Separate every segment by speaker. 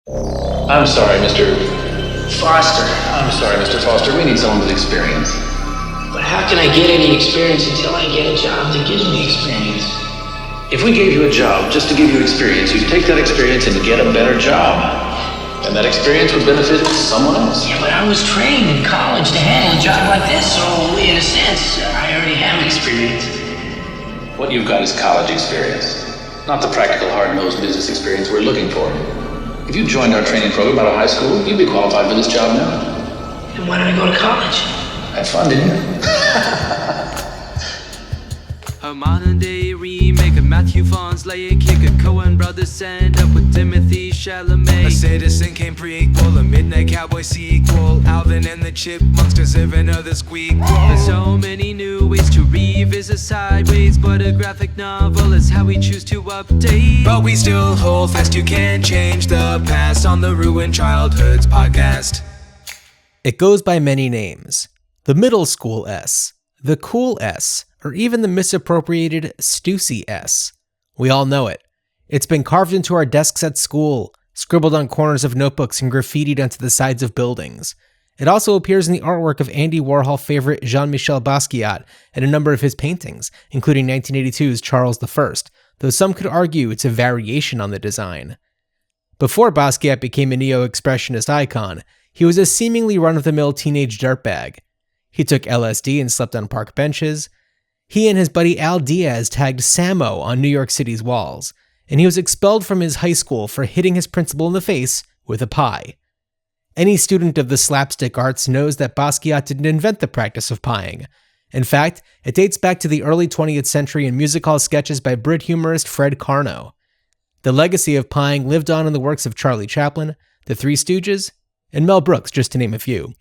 Speaker 1: I'm sorry, Mr.
Speaker 2: Foster.
Speaker 1: I'm sorry, Mr. Foster. We need someone with experience.
Speaker 2: But how can I get any experience until I get a job that gives me experience?
Speaker 1: If we gave you a job just to give you experience, you'd take that experience and get a better job. And that experience would benefit someone else.
Speaker 2: Yeah, but I was trained in college to handle a job like this, so in a sense, I already have experience.
Speaker 1: What you've got is college experience, not the practical, hard-nosed business experience we're looking for. If you joined our training program out of high school, you'd be qualified for this job now.
Speaker 2: Then why did I go to college?
Speaker 1: Had fun, didn't you?
Speaker 3: A modern day remake of Matthew Vaughn's Lay a Kick, a Coen brothers end up with Timothy Chalamet. A Citizen Kane prequel, a Midnight Cowboy sequel, Alvin and the Chipmunks deserve another squeakquel. There's so many new ways to revisit sideways, but a graphic novel is how we choose to update. But we still hold fast, you can't change the past on the Ruined Childhoods podcast.
Speaker 4: It goes by many names. The middle school S, the cool S, or even the misappropriated Stussy S. We all know it. It's been carved into our desks at school, scribbled on corners of notebooks and graffitied onto the sides of buildings. It also appears in the artwork of Andy Warhol favorite Jean-Michel Basquiat and a number of his paintings, including 1982's Charles I, though some could argue it's a variation on the design. Before Basquiat became a neo-expressionist icon, he was a seemingly run-of-the-mill teenage dirtbag. He took LSD and slept on park benches. He and his buddy Al Diaz tagged Samo on New York City's walls, and he was expelled from his high school for hitting his principal in the face with a pie. Any student of the slapstick arts knows that Basquiat didn't invent the practice of pieing. In fact, it dates back to the early 20th century in music hall sketches by Brit humorist Fred Karno. The legacy of pieing lived on in the works of Charlie Chaplin, the Three Stooges, and Mel Brooks, just to name a few.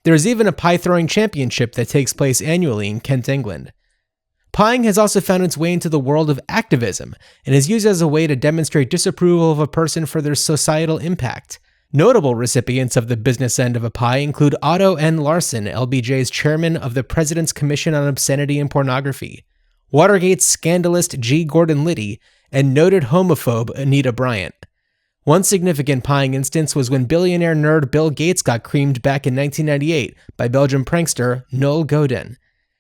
Speaker 4: There's even a pie-throwing championship that takes place annually in Kent, England. Pieing has also found its way into the world of activism and is used as a way to demonstrate disapproval of a person for their societal impact. Notable recipients of the business end of a pie include Otto N. Larson, LBJ's chairman of the President's Commission on Obscenity and Pornography, Watergate's scandalist G. Gordon Liddy, and noted homophobe Anita Bryant. One significant pieing instance was when billionaire nerd Bill Gates got creamed back in 1998 by Belgian prankster Noel Godin.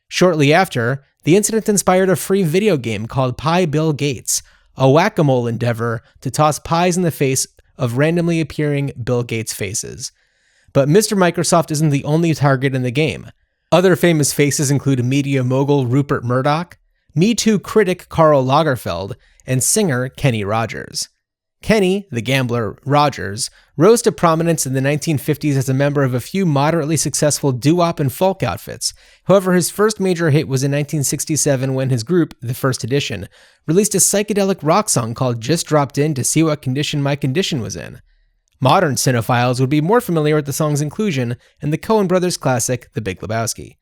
Speaker 4: Shortly after, the incident inspired a free video game called Pie Bill Gates, a whack-a-mole endeavor to toss pies in the face of randomly appearing Bill Gates faces. But Mr. Microsoft isn't the only target in the game. Other famous faces include media mogul Rupert Murdoch, Me Too critic Karl Lagerfeld, and singer Kenny Rogers. Kenny, the gambler Rogers, rose to prominence in the 1950s as a member of a few moderately successful doo-wop and folk outfits. However, his first major hit was in 1967 when his group, The First Edition, released a psychedelic rock song called Just Dropped In to See What Condition My Condition Was In. Modern cinephiles would be more familiar with the song's inclusion in the Coen brothers' classic, The Big Lebowski.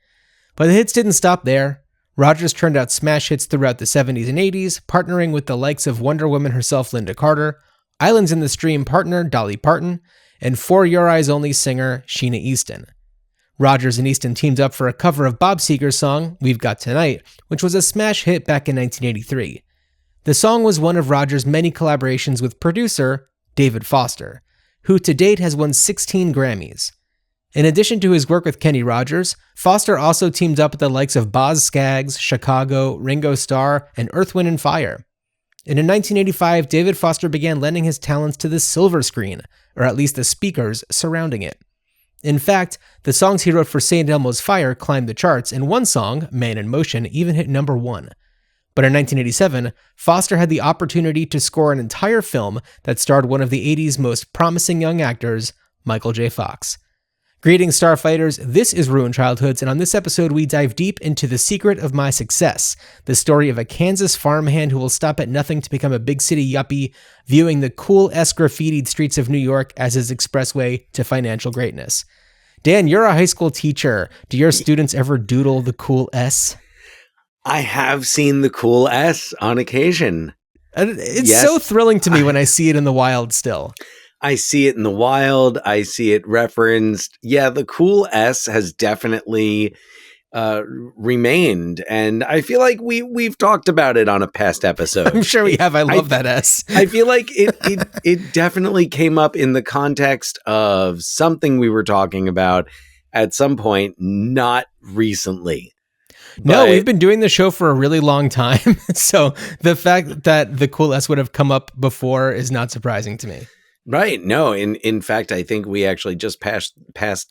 Speaker 4: But the hits didn't stop there. Rogers turned out smash hits throughout the 70s and 80s, partnering with the likes of Wonder Woman herself Linda Carter, Islands in the Stream partner Dolly Parton, and For Your Eyes Only singer Sheena Easton. Rogers and Easton teamed up for a cover of Bob Seger's song, We've Got Tonight, which was a smash hit back in 1983. The song was one of Rogers' many collaborations with producer David Foster, who to date has won 16 Grammys. In addition to his work with Kenny Rogers, Foster also teamed up with the likes of Boz Scaggs, Chicago, Ringo Starr, and Earth, Wind & Fire. And in 1985, David Foster began lending his talents to the silver screen, or at least the speakers surrounding it. In fact, the songs he wrote for St. Elmo's Fire climbed the charts, and one song, Man in Motion, even hit number 1. But in 1987, Foster had the opportunity to score an entire film that starred one of the 80s most promising young actors, Michael J. Fox. Greetings, Starfighters. This is Ruined Childhoods, and on this episode, we dive deep into the secret of my success, the story of a Kansas farmhand who will stop at nothing to become a big city yuppie, viewing the cool-esque graffitied streets of New York as his expressway to financial greatness. Dan, you're a high school teacher. Do your students ever doodle the cool S?
Speaker 5: I have seen the cool S on occasion.
Speaker 4: It's so thrilling to me when I see it in the wild still.
Speaker 5: I see it in the wild. I see it referenced. Yeah, the cool S has definitely remained, and I feel like we've talked about it on a past episode.
Speaker 4: I'm sure we have. I love that S.
Speaker 5: I feel like it definitely came up in the context of something we were talking about at some point, not recently.
Speaker 4: No, we've been doing the show for a really long time. So the fact that the cool S would have come up before is not surprising to me.
Speaker 5: Right. No, in fact, I think we actually just passed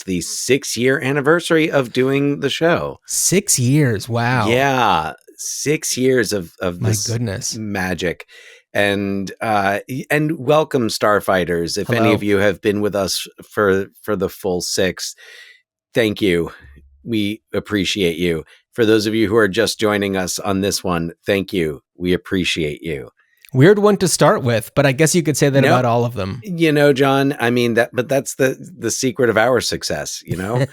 Speaker 5: the 6-year anniversary of doing the show.
Speaker 4: 6 years. Wow.
Speaker 5: Yeah. 6 years of
Speaker 4: My
Speaker 5: this
Speaker 4: goodness.
Speaker 5: magic. And welcome, Starfighters. If
Speaker 4: Hello.
Speaker 5: any of you have been with us for the full 6, thank you. We appreciate you. For those of you who are just joining us on this one, thank you. We appreciate you.
Speaker 4: Weird one to start with, but I guess you could say that about all of them.
Speaker 5: You know, John, I mean, but that's the secret of our success, you know?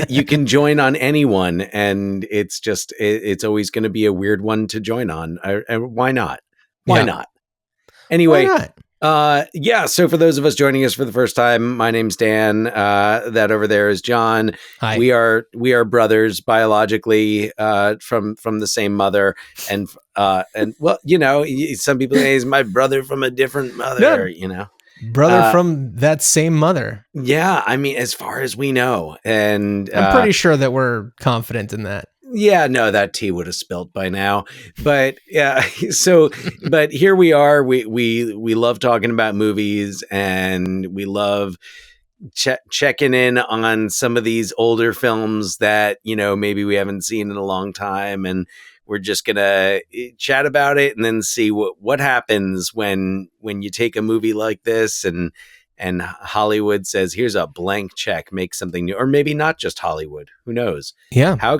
Speaker 5: You can join on anyone, and it's just, it's always going to be a weird one to join on. Why not? Why not? Anyway,
Speaker 4: Why not?
Speaker 5: Yeah, so for those of us joining us for the first time, my name's Dan. That over there is John.
Speaker 4: Hi.
Speaker 5: We are brothers biologically, from the same mother, and well, you know, some people say he's my brother from a different mother.
Speaker 4: Yeah.
Speaker 5: You know,
Speaker 4: Brother from that same mother.
Speaker 5: yeah. I mean, as far as we know, and
Speaker 4: I'm pretty sure that we're confident in that.
Speaker 5: yeah, no, that tea would have spilt by now. But yeah, so but here we are. We love talking about movies, and we love checking in on some of these older films that, you know, maybe we haven't seen in a long time, and we're just gonna chat about it and then see what happens when you take a movie like this and Hollywood says, here's a blank check, make something new. Or maybe not just Hollywood. Who knows?
Speaker 4: Yeah.
Speaker 5: How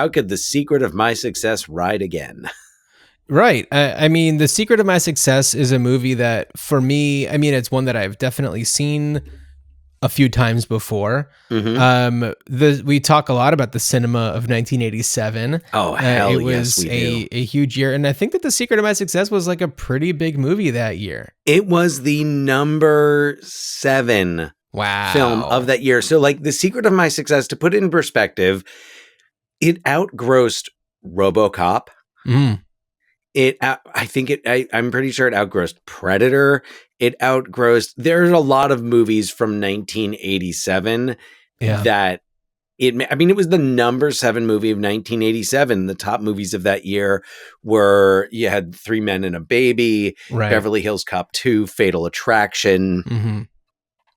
Speaker 5: could the secret of my success ride again?
Speaker 4: Right. I mean, The Secret of My Success is a movie that, for me, I mean, it's one that I've definitely seen a few times before.
Speaker 5: Mm-hmm.
Speaker 4: We talk a lot about the cinema of 1987.
Speaker 5: Oh, hell
Speaker 4: it was
Speaker 5: yes, we do.
Speaker 4: a huge year. And I think that The Secret of My Success was like a pretty big movie that year.
Speaker 5: It was the number 7
Speaker 4: Wow.
Speaker 5: film of that year. So like The Secret of My Success, to put it in perspective, it outgrossed RoboCop.
Speaker 4: Mm.
Speaker 5: I'm pretty sure it outgrossed Predator. It outgrossed, there's a lot of movies from 1987 that it was the number 7 movie of 1987. The top movies of that year were, you had 3 Men and a Baby,
Speaker 4: Right.
Speaker 5: Beverly Hills Cop 2, Fatal Attraction,
Speaker 4: Mm-hmm.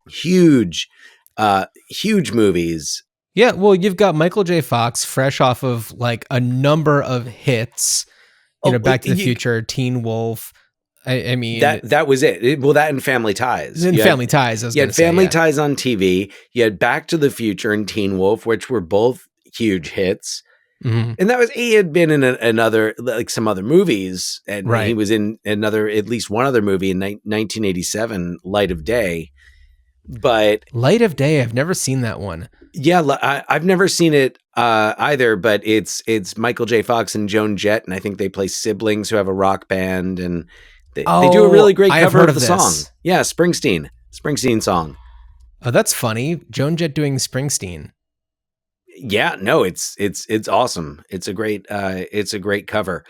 Speaker 5: huge movies.
Speaker 4: Yeah, well, you've got Michael J. Fox fresh off of like a number of hits, Back to the Future, Teen Wolf. I mean,
Speaker 5: that was it. Well, that and Family Ties.
Speaker 4: Family Ties.
Speaker 5: You had Family Ties on TV. You had Back to the Future and Teen Wolf, which were both huge hits.
Speaker 4: Mm-hmm.
Speaker 5: And he had been in another, like some other movies, and
Speaker 4: Right.
Speaker 5: he was in at least one other movie in 1987, Light of Day. But
Speaker 4: Light of Day, I've never seen that one.
Speaker 5: yeah, I've never seen it either. But it's Michael J. Fox and Joan Jett, and I think they play siblings who have a rock band, and they do a really great
Speaker 4: I've
Speaker 5: cover
Speaker 4: heard
Speaker 5: of the
Speaker 4: of
Speaker 5: song.
Speaker 4: this.
Speaker 5: Yeah, Springsteen song.
Speaker 4: Oh, that's funny. Joan Jett doing Springsteen.
Speaker 5: Yeah, no, it's awesome. It's a great cover.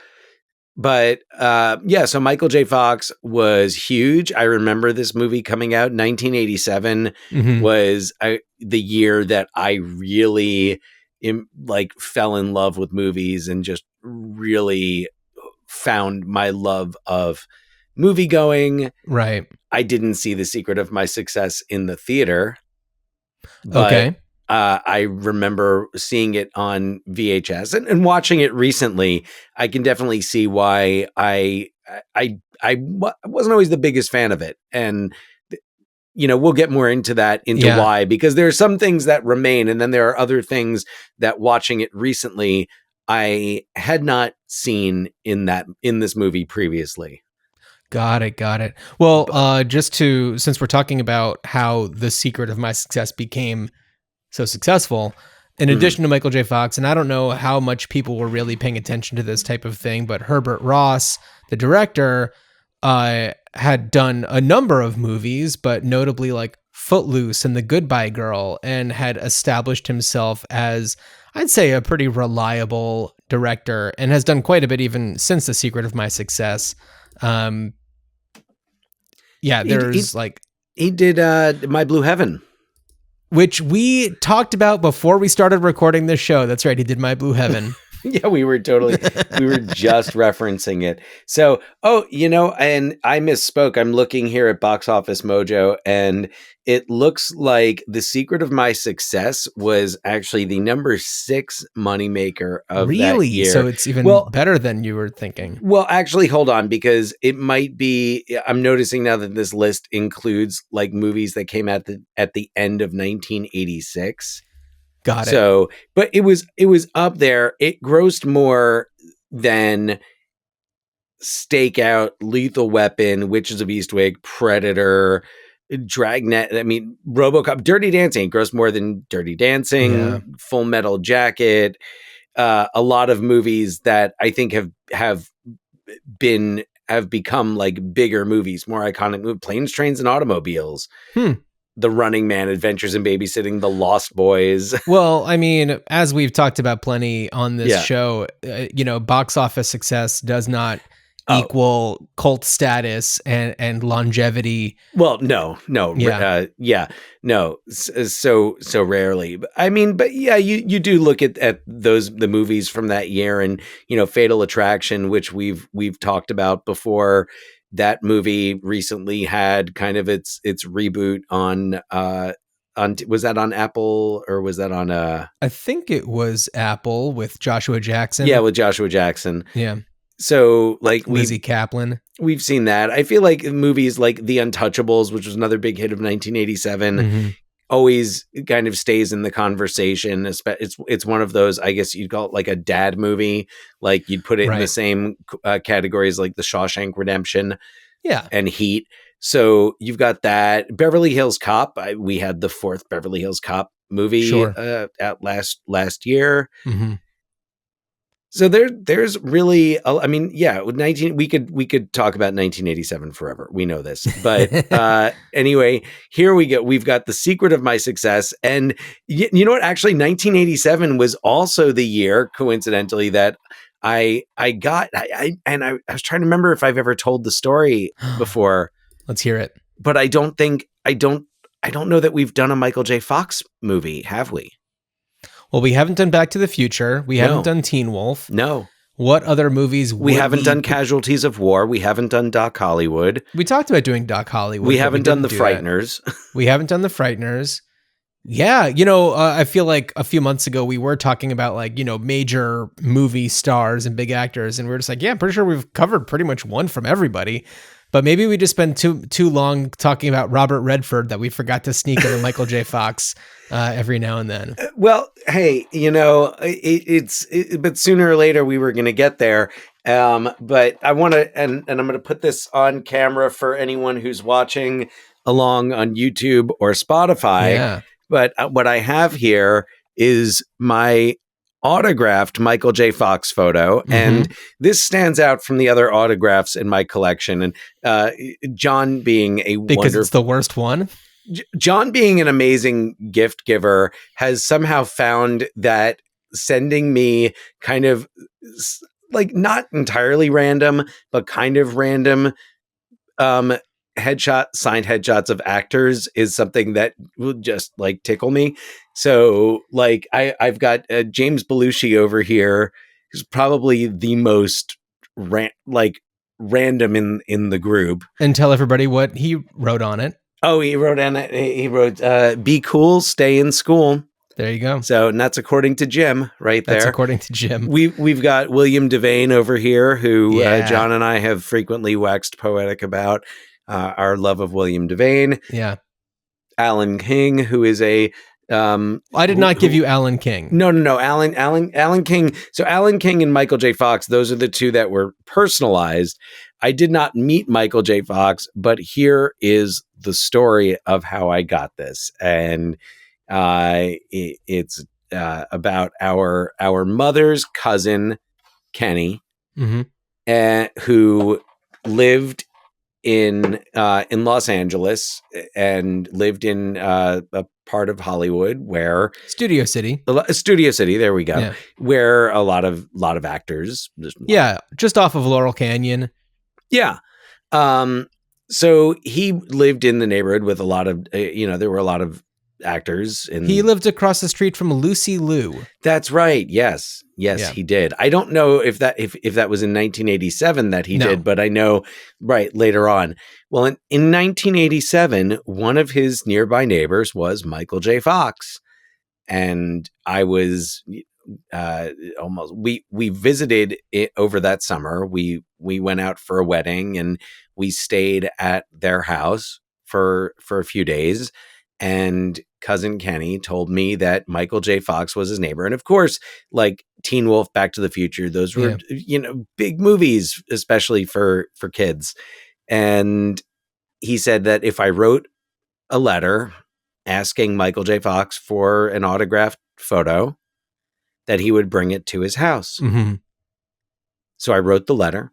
Speaker 5: But yeah, so Michael J. Fox was huge. I remember this movie coming out. 1987
Speaker 4: Mm-hmm.
Speaker 5: was the year that I really fell in love with movies and just really found my love of movie going.
Speaker 4: Right.
Speaker 5: I didn't see The Secret of My Success in the theater. But
Speaker 4: Okay.
Speaker 5: I remember seeing it on VHS and watching it recently. I can definitely see why I wasn't always the biggest fan of it. And, we'll get more into why, because there are some things that remain. And then there are other things that, watching it recently, I had not seen in this movie previously.
Speaker 4: Got it. Well, since we're talking about how The Secret of My Success became so successful, in addition to Michael J. Fox, and I don't know how much people were really paying attention to this type of thing, but Herbert Ross, the director, had done a number of movies, but notably like Footloose and The Goodbye Girl, and had established himself as, I'd say, a pretty reliable director, and has done quite a bit even since The Secret of My Success. There's
Speaker 5: he did My Blue Heaven.
Speaker 4: which we talked about before we started recording this show. That's right. He did My Blue Heaven.
Speaker 5: Yeah, we were just referencing it. So, and I misspoke. I'm looking here at Box Office Mojo, and it looks like The Secret of My Success was actually the number 6 moneymaker of that year.
Speaker 4: So it's even better than you were thinking.
Speaker 5: Well, actually, hold on, because it might be, I'm noticing now that this list includes like movies that came out at the end of 1986.
Speaker 4: Got it.
Speaker 5: So, but it was up there. It grossed more than Stakeout, Lethal Weapon, Witches of Eastwick, Predator, Dragnet. I mean, RoboCop, Dirty Dancing grossed more than Dirty Dancing, Full Metal Jacket. A lot of movies that I think have become like bigger movies, more iconic movies. Planes, Trains, and Automobiles. The Running Man, Adventures in Babysitting, The Lost Boys.
Speaker 4: Well, I mean, as we've talked about plenty on this show, box office success does not equal cult status and longevity.
Speaker 5: Well, no. So rarely. I mean, but yeah, you do look at the movies from that year, and Fatal Attraction, which we've talked about before. That movie recently had kind of its reboot on was that on Apple or was that on
Speaker 4: I think it was Apple with Joshua Jackson.
Speaker 5: Yeah, with Joshua Jackson.
Speaker 4: Yeah.
Speaker 5: So like
Speaker 4: Lizzie Kaplan. We've
Speaker 5: seen that. I feel like movies like The Untouchables, which was another big hit of 1987, always kind of stays in the conversation. It's one of those, I guess you'd call it like a dad movie. Like you'd put it in the same categories like The Shawshank Redemption and Heat. So you've got that. Beverly Hills Cop. We had the 4th Beverly Hills Cop movie out last year. So there's really, I mean, yeah, with we could talk about 1987 forever. We know this, but anyway, here we go. We've got The Secret of My Success, and you know what? Actually, 1987 was also the year, coincidentally, that I was trying to remember if I've ever told the story before.
Speaker 4: Let's hear it.
Speaker 5: But I don't know that we've done a Michael J. Fox movie, have we?
Speaker 4: Well, we haven't done Back to the Future. We haven't done Teen Wolf.
Speaker 5: No.
Speaker 4: What other movies?
Speaker 5: We haven't done Casualties of War. We haven't done Doc Hollywood.
Speaker 4: We talked about doing Doc Hollywood.
Speaker 5: We haven't done The Frighteners.
Speaker 4: We haven't done The Frighteners. Yeah, I feel like a few months ago we were talking about like, major movie stars and big actors, and we were just like, yeah, I'm pretty sure we've covered pretty much one from everybody. But maybe we just spent too long talking about Robert Redford that we forgot to sneak in a Michael J. Fox every now and then.
Speaker 5: Well, hey, but sooner or later we were going to get there. But I want to, and I'm going to put this on camera for anyone who's watching along on YouTube or Spotify.
Speaker 4: Yeah.
Speaker 5: But what I have here is my autographed Michael J. Fox photo, and this stands out from the other autographs in my collection. And John being
Speaker 4: because it's the worst one.
Speaker 5: John being an amazing gift giver has somehow found that sending me kind of like not entirely random, but kind of random signed headshots of actors is something that will just like tickle me. So like I've got James Belushi over here, who's probably the most random in the group.
Speaker 4: And tell everybody what he wrote on it.
Speaker 5: Oh, he wrote on it. He wrote, "Be cool, stay in school."
Speaker 4: There you go.
Speaker 5: So, and that's according to Jim, right there.
Speaker 4: That's according to Jim.
Speaker 5: We've got William Devane over here, who John and I have frequently waxed poetic about our love of William Devane.
Speaker 4: Yeah.
Speaker 5: Alan King, who is a
Speaker 4: I did not give you Alan King.
Speaker 5: No. Alan King. So Alan King and Michael J. Fox, those are the two that were personalized. I did not meet Michael J. Fox, but here is the story of how I got this. And it's about our mother's cousin, Kenny, who lived in Los Angeles and lived in a part of Hollywood where
Speaker 4: Studio City.
Speaker 5: Studio City, there we go,
Speaker 4: Yeah.
Speaker 5: where a lot of actors.
Speaker 4: Yeah, just off of Laurel Canyon.
Speaker 5: Yeah. So he lived in the neighborhood with a lot of, there were a lot of actors.
Speaker 4: He lived across the street from Lucy Liu.
Speaker 5: That's right. Yes. Yes,
Speaker 4: Yeah.
Speaker 5: he did. I don't know if that was in 1987 that he
Speaker 4: No.
Speaker 5: did, but I know later on. Well, in 1987, one of his nearby neighbors was Michael J. Fox. And I was we visited it over that summer. We went out for a wedding and we stayed at their house for a few days. And cousin Kenny told me that Michael J. Fox was his neighbor. And of course, like Teen Wolf, Back to the Future, those were, big movies, especially for kids. And he said that if I wrote a letter asking Michael J. Fox for an autographed photo, that he would bring it to his house.
Speaker 4: Mm-hmm.
Speaker 5: So I wrote the letter,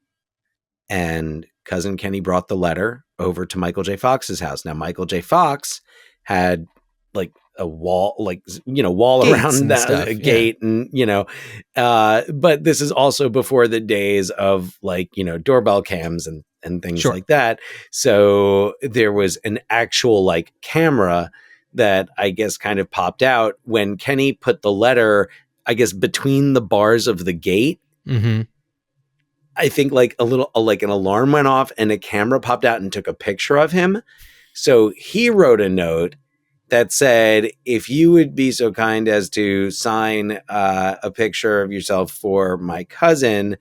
Speaker 5: and cousin Kenny brought the letter over to Michael J. Fox's house. Now, Michael J. Fox had like a wall, wall
Speaker 4: Gates
Speaker 5: around
Speaker 4: and
Speaker 5: a gate, and but this is also before the days of doorbell cams and things like that. So there was an actual camera that I guess kind of popped out when Kenny put the letter, I guess, between the bars of the gate.
Speaker 4: Mm-hmm.
Speaker 5: I think an alarm went off and a camera popped out and took a picture of him. So he wrote a note that said, if you would be so kind as to sign a picture of yourself for my cousin,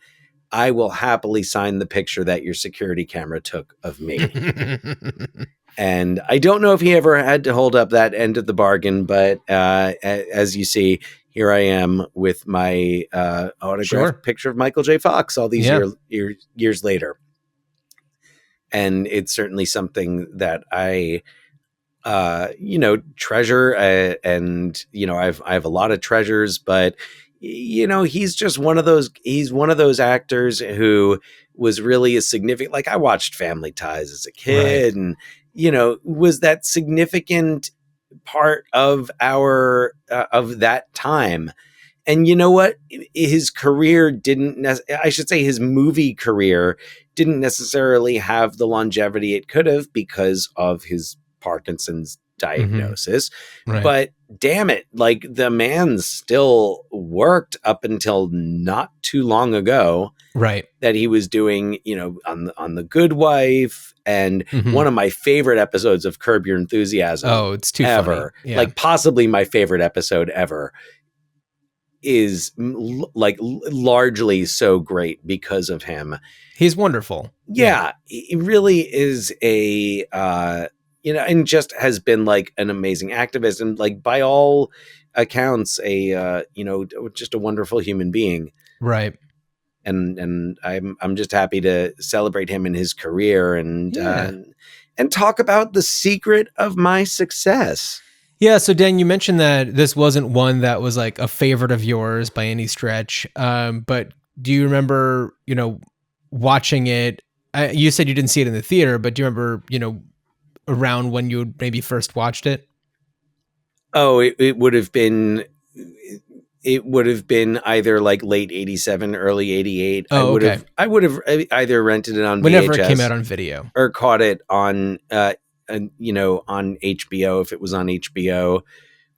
Speaker 5: I will happily sign the picture that your security camera took of me. And I don't know if he ever had to hold up that end of the bargain, but as you see, here I am with my autographed picture of Michael J. Fox all these years later. And it's certainly something that I, treasure. And, I have a lot of treasures, but, he's just one of those actors who was really a significant, I watched Family Ties as a kid and, was that significant part of our of that time. And you know what? His career his movie career didn't necessarily have the longevity it could have because of his Parkinson's diagnosis.
Speaker 4: Mm-hmm. Right.
Speaker 5: But damn it, the man still worked up until not too long ago.
Speaker 4: Right.
Speaker 5: That he was doing, on the Good Wife, and one of my favorite episodes of Curb Your Enthusiasm.
Speaker 4: Oh, it's too
Speaker 5: ever.
Speaker 4: Funny. Yeah.
Speaker 5: Possibly my favorite episode ever is largely so great because of him.
Speaker 4: He's wonderful.
Speaker 5: Yeah. He really is and just has been an amazing activist and by all accounts, just a wonderful human being.
Speaker 4: Right.
Speaker 5: And I'm just happy to celebrate him in his career and talk about the secret of my success.
Speaker 4: Yeah. So Dan, you mentioned that this wasn't one that was a favorite of yours by any stretch. But do you remember, watching it? You said you didn't see it in the theater, but do you remember, around when you maybe first watched it?
Speaker 5: Oh, it would have been either late 87, early 88.
Speaker 4: Oh,
Speaker 5: I would have either rented it on
Speaker 4: whenever
Speaker 5: VHS
Speaker 4: it came out on video
Speaker 5: or caught it on, on HBO if it was on HBO.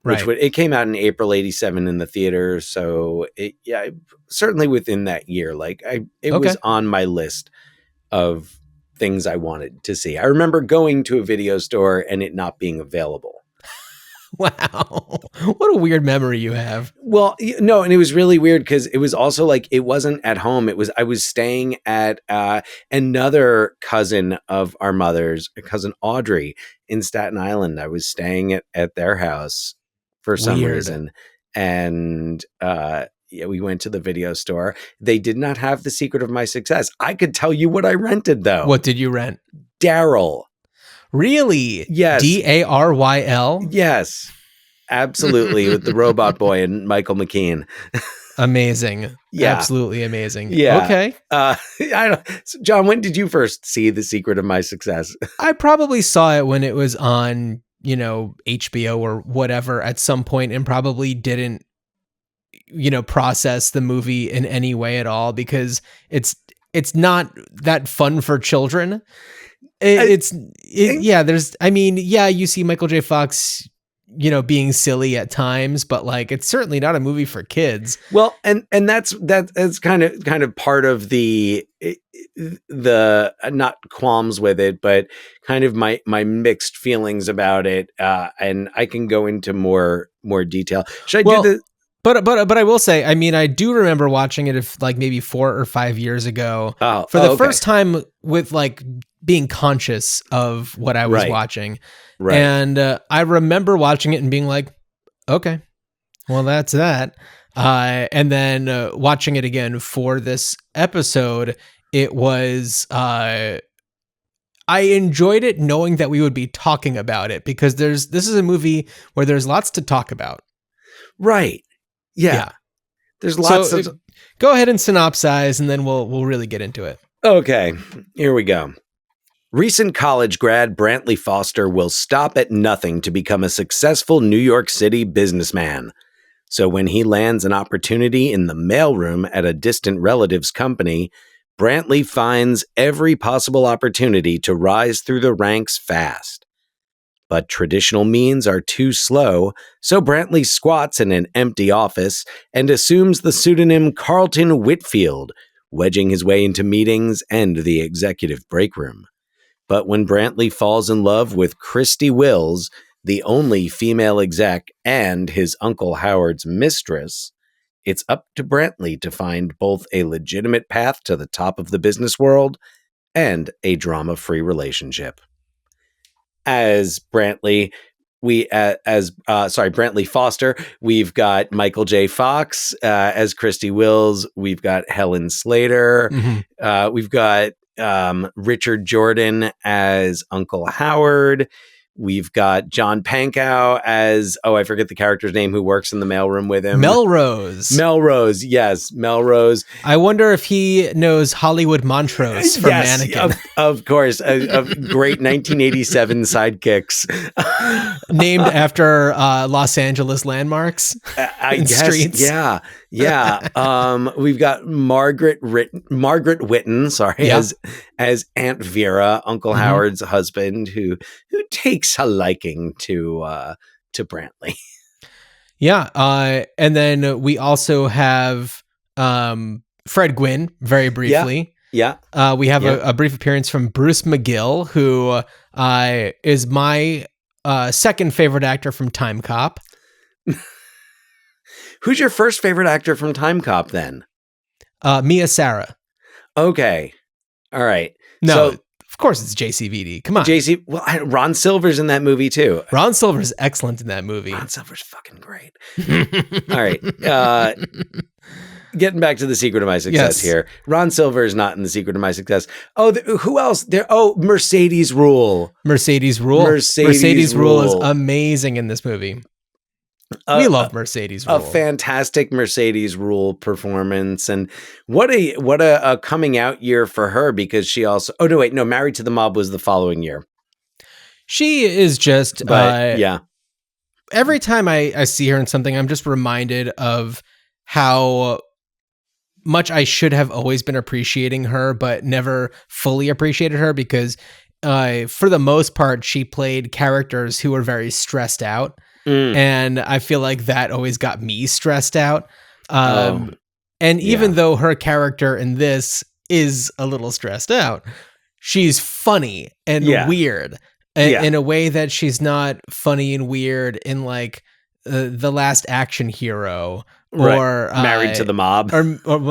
Speaker 5: Which it came out in April 87 in the theater. So certainly within that year, it was on my list of things I wanted to see. I remember going to a video store and it not being available.
Speaker 4: Wow. What a weird memory you have.
Speaker 5: Well, no, and it was really weird because it was also it wasn't at home. I was staying at another cousin of our mother's, cousin Audrey in Staten Island. I was staying at their house for some reason. And we went to the video store. They did not have The Secret of My Success. I could tell you what I rented though.
Speaker 4: What did you rent?
Speaker 5: Daryl.
Speaker 4: Really?
Speaker 5: Yes.
Speaker 4: Daryl?
Speaker 5: Yes, absolutely. With the robot boy and Michael McKean.
Speaker 4: Amazing.
Speaker 5: Yeah.
Speaker 4: Absolutely amazing.
Speaker 5: Yeah.
Speaker 4: Okay.
Speaker 5: So John, when did you first see The Secret of My Success?
Speaker 4: I probably saw it when it was on, HBO or whatever at some point, and probably didn't, process the movie in any way at all, because it's not that fun for children. You see Michael J. Fox, being silly at times, but like, it's certainly not a movie for kids.
Speaker 5: Well, and that's kind of part of the not qualms with it, but kind of my mixed feelings about it. And I can go into more detail. Should I do the?
Speaker 4: But I will say, I mean, I do remember watching it like maybe 4 or 5 years ago for the first time, with like being conscious of what I was watching. Right. And I remember watching it and being like, okay, well, that's that. And then watching it again for this episode, it was, I enjoyed it knowing that we would be talking about it, because this is a movie where there's lots to talk about.
Speaker 5: Right. Yeah. There's lots of.
Speaker 4: Go ahead and synopsize, and then we'll really get into it.
Speaker 5: Okay, here we go. Recent college grad Brantley Foster will stop at nothing to become a successful New York City businessman. So when he lands an opportunity in the mailroom at a distant relative's company, Brantley finds every possible opportunity to rise through the ranks fast. But traditional means are too slow, so Brantley squats in an empty office and assumes the pseudonym Carlton Whitfield, wedging his way into meetings and the executive break room. But when Brantley falls in love with Christy Wills, the only female exec and his Uncle Howard's mistress, it's up to Brantley to find both a legitimate path to the top of the business world and a drama-free relationship. As Brantley, Brantley Foster, we've got Michael J. Fox as Christy Wills. We've got Helen Slater. Mm-hmm. We've got Richard Jordan as Uncle Howard. We've got John Pankow as, I forget the character's name, who works in the mailroom with him.
Speaker 4: Melrose,
Speaker 5: yes, Melrose.
Speaker 4: I wonder if he knows Hollywood Montrose from Mannequin.
Speaker 5: Of course, of great 1987 sidekicks.
Speaker 4: Named after Los Angeles landmarks and streets.
Speaker 5: Yeah. We've got Margaret Whitten, as Aunt Vera, Uncle Howard's husband, who takes a liking to Brantley.
Speaker 4: Yeah, and then we also have Fred Gwynn, very briefly.
Speaker 5: Yeah.
Speaker 4: We have a brief appearance from Bruce McGill, who is my second favorite actor from Time Cop.
Speaker 5: Who's your first favorite actor from Time Cop, then?
Speaker 4: Mia Sara.
Speaker 5: Okay. All right.
Speaker 4: No, so, of course it's JCVD. Come on.
Speaker 5: Ron Silver's in that movie, too.
Speaker 4: Ron Silver's excellent in that movie.
Speaker 5: Ron Silver's fucking great. All right. Getting back to The Secret of My Success here. Ron Silver is not in The Secret of My Success. Who else? Mercedes Ruehl.
Speaker 4: Mercedes Ruehl is amazing in this movie. We love Mercedes Ruehl.
Speaker 5: A fantastic Mercedes Ruehl performance, and what a coming out year for her, because she also Married to the Mob was the following year.
Speaker 4: She is just every time I see her in something, I'm just reminded of how much I should have always been appreciating her, but never fully appreciated her, because for the most part, she played characters who were very stressed out. And I feel like that always got me stressed out. And even though her character in this is a little stressed out, she's funny and weird in a way that she's not funny and weird in like The Last Action Hero or
Speaker 5: Married to the Mob
Speaker 4: or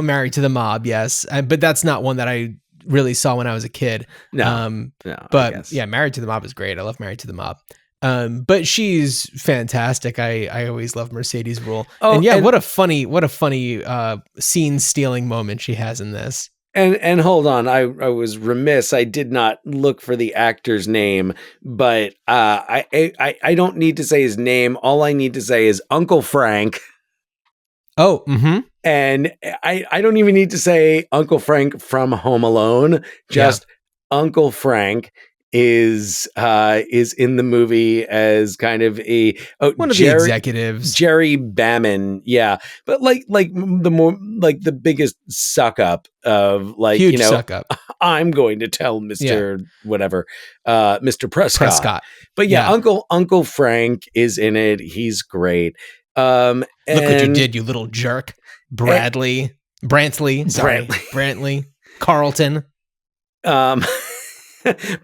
Speaker 4: Married to the Mob. Yes. But that's not one that I really saw when I was a kid. Married to the Mob is great. I love Married to the Mob. But she's fantastic. I always love Mercedes Ruehl. What a funny scene stealing moment she has in this.
Speaker 5: And hold on, I was remiss. I did not look for the actor's name, but I don't need to say his name. All I need to say is Uncle Frank.
Speaker 4: Oh, mm-hmm.
Speaker 5: And I don't even need to say Uncle Frank from Home Alone. Just Uncle Frank is in the movie as kind of
Speaker 4: one of the executives.
Speaker 5: Jerry Bammon, but like the biggest suck up of like,
Speaker 4: huge suck up.
Speaker 5: I'm going to tell Mr. whatever, Mr. Prescott. But Uncle Frank is in it. He's great.
Speaker 4: Look what you did, you little jerk. Brantley, Carlton.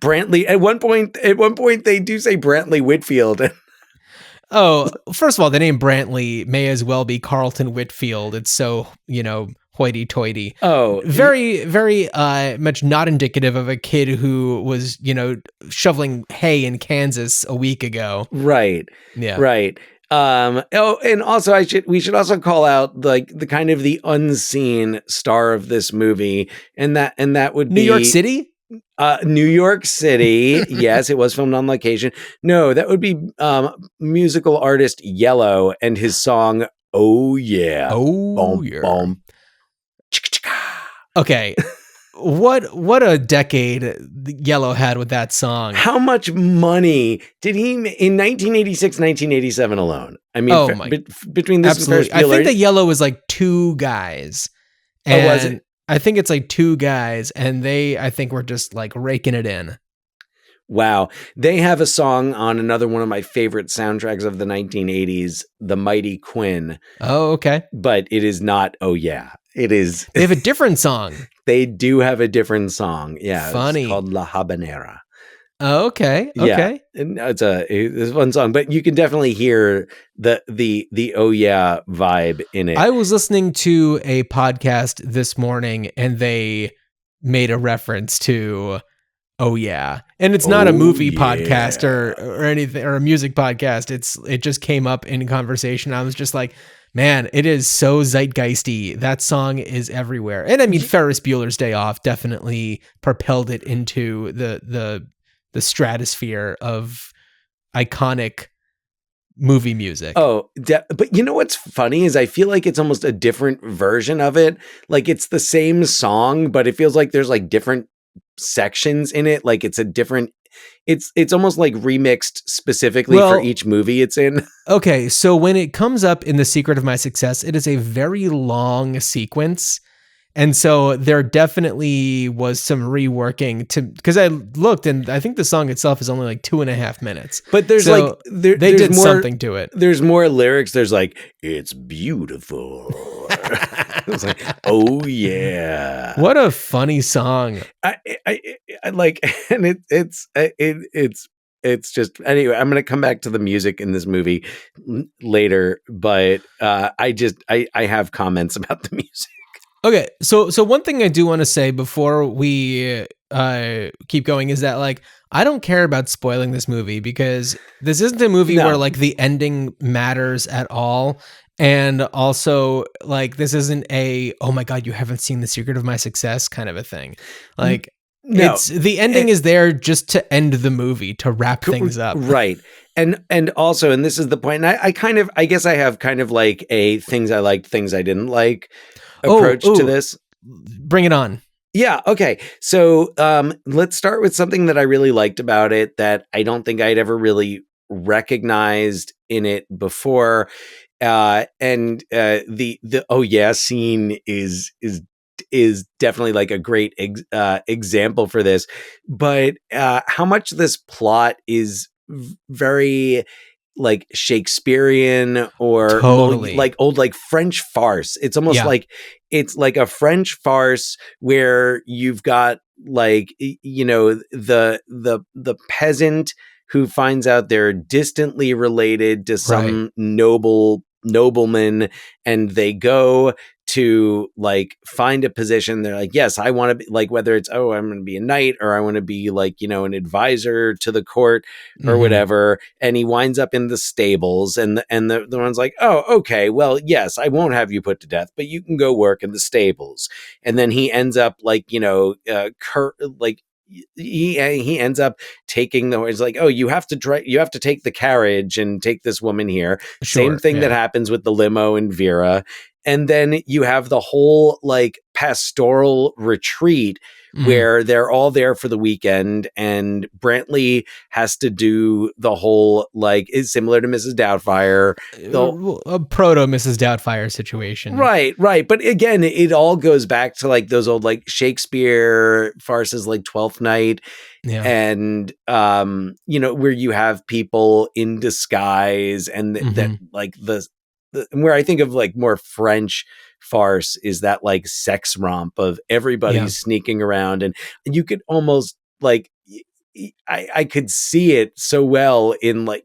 Speaker 5: Brantley. At one point, they do say Brantley Whitfield.
Speaker 4: Oh, first of all, the name Brantley may as well be Carlton Whitfield. It's so, hoity-toity.
Speaker 5: Oh,
Speaker 4: very, very much not indicative of a kid who was, shoveling hay in Kansas a week ago.
Speaker 5: Right.
Speaker 4: Yeah.
Speaker 5: Right. And also we should also call out like the kind of the unseen star of this movie, and that would be
Speaker 4: New York City.
Speaker 5: New York City. Yes, it was filmed on location. No, that would be musical artist Yellow and his song "Oh Yeah."
Speaker 4: Oh yeah. Boom. Okay. What a decade Yellow had with that song.
Speaker 5: How much money did he in 1986, 1987 alone? I mean, between this
Speaker 4: absolutely.
Speaker 5: and Ferris Bueller,
Speaker 4: I think that Yellow was like two guys.
Speaker 5: And was it?
Speaker 4: I think it's like two guys, and I think we're just like raking it in.
Speaker 5: Wow. They have a song on another one of my favorite soundtracks of the 1980s, The Mighty Quinn.
Speaker 4: Oh, okay.
Speaker 5: But it is not Oh Yeah. It is.
Speaker 4: They have a different song.
Speaker 5: They do have a different song. Yeah.
Speaker 4: Funny.
Speaker 5: It's called La Habanera.
Speaker 4: Oh, okay. Okay.
Speaker 5: Yeah. And it's a fun song, but you can definitely hear the Oh Yeah vibe in it.
Speaker 4: I was listening to a podcast this morning and they made a reference to Oh Yeah. And it's not a movie podcast or anything, or a music podcast. It just came up in conversation. I was just like, man, it is so zeitgeisty. That song is everywhere. And I mean, Ferris Bueller's Day Off definitely propelled it into the stratosphere of iconic movie music.
Speaker 5: Oh, but you know what's funny is I feel like it's almost a different version of it. Like it's the same song, but it feels like there's like different sections in it. Like it's a different, it's almost like remixed specifically for each movie it's in.
Speaker 4: Okay, so when it comes up in The Secret of My Success, it is a very long sequence. And so there definitely was some reworking because I looked and I think the song itself is only like 2.5 minutes.
Speaker 5: But there's
Speaker 4: so
Speaker 5: they
Speaker 4: did more, something to it.
Speaker 5: There's more lyrics. There's like, it's beautiful. It's like, oh yeah.
Speaker 4: What a funny song.
Speaker 5: I like, and it's just, anyway, I'm going to come back to the music in this movie later, but I have comments about the music.
Speaker 4: Okay, so one thing I do want to say before we keep going is that like I don't care about spoiling this movie because this isn't a movie where like the ending matters at all, and also like this isn't a oh my god you haven't seen The Secret of My Success kind of a thing. Like it's the ending is there just to end the movie, to wrap things up,
Speaker 5: right? And also, and this is the point. And I guess I have kind of like a things I liked, things I didn't like approach to this.
Speaker 4: Bring it on.
Speaker 5: Yeah. Okay. So let's start with something that I really liked about it that I don't think I'd ever really recognized in it before. And the oh yeah scene is definitely like a great example for this. But how much this plot is very like Shakespearean or
Speaker 4: totally.
Speaker 5: like old like French farce. It's almost like it's like a French farce where you've got like the peasant who finds out they're distantly related to some nobleman, and they go to like find a position. They're like, yes, I want to be like, whether it's, oh, I'm going to be a knight or I want to be like, an advisor to the court or whatever. And he winds up in the stables and the one's like, oh, okay, well, yes, I won't have you put to death, but you can go work in the stables. And then he ends up like, he ends up taking it's like, oh, you have to take the carriage and take this woman here. Same thing that happens with the limo and Vera. And then you have the whole like pastoral retreat where they're all there for the weekend, and Brantley has to do the whole like is similar to Mrs. Doubtfire.
Speaker 4: A proto Mrs. Doubtfire situation.
Speaker 5: Right. But again, it all goes back to like those old like Shakespeare farces like Twelfth Night.
Speaker 4: Yeah.
Speaker 5: And where you have people in disguise, and that like the where I think of like more French farce is that like sex romp of everybody sneaking around, and you could almost like I could see it so well in like,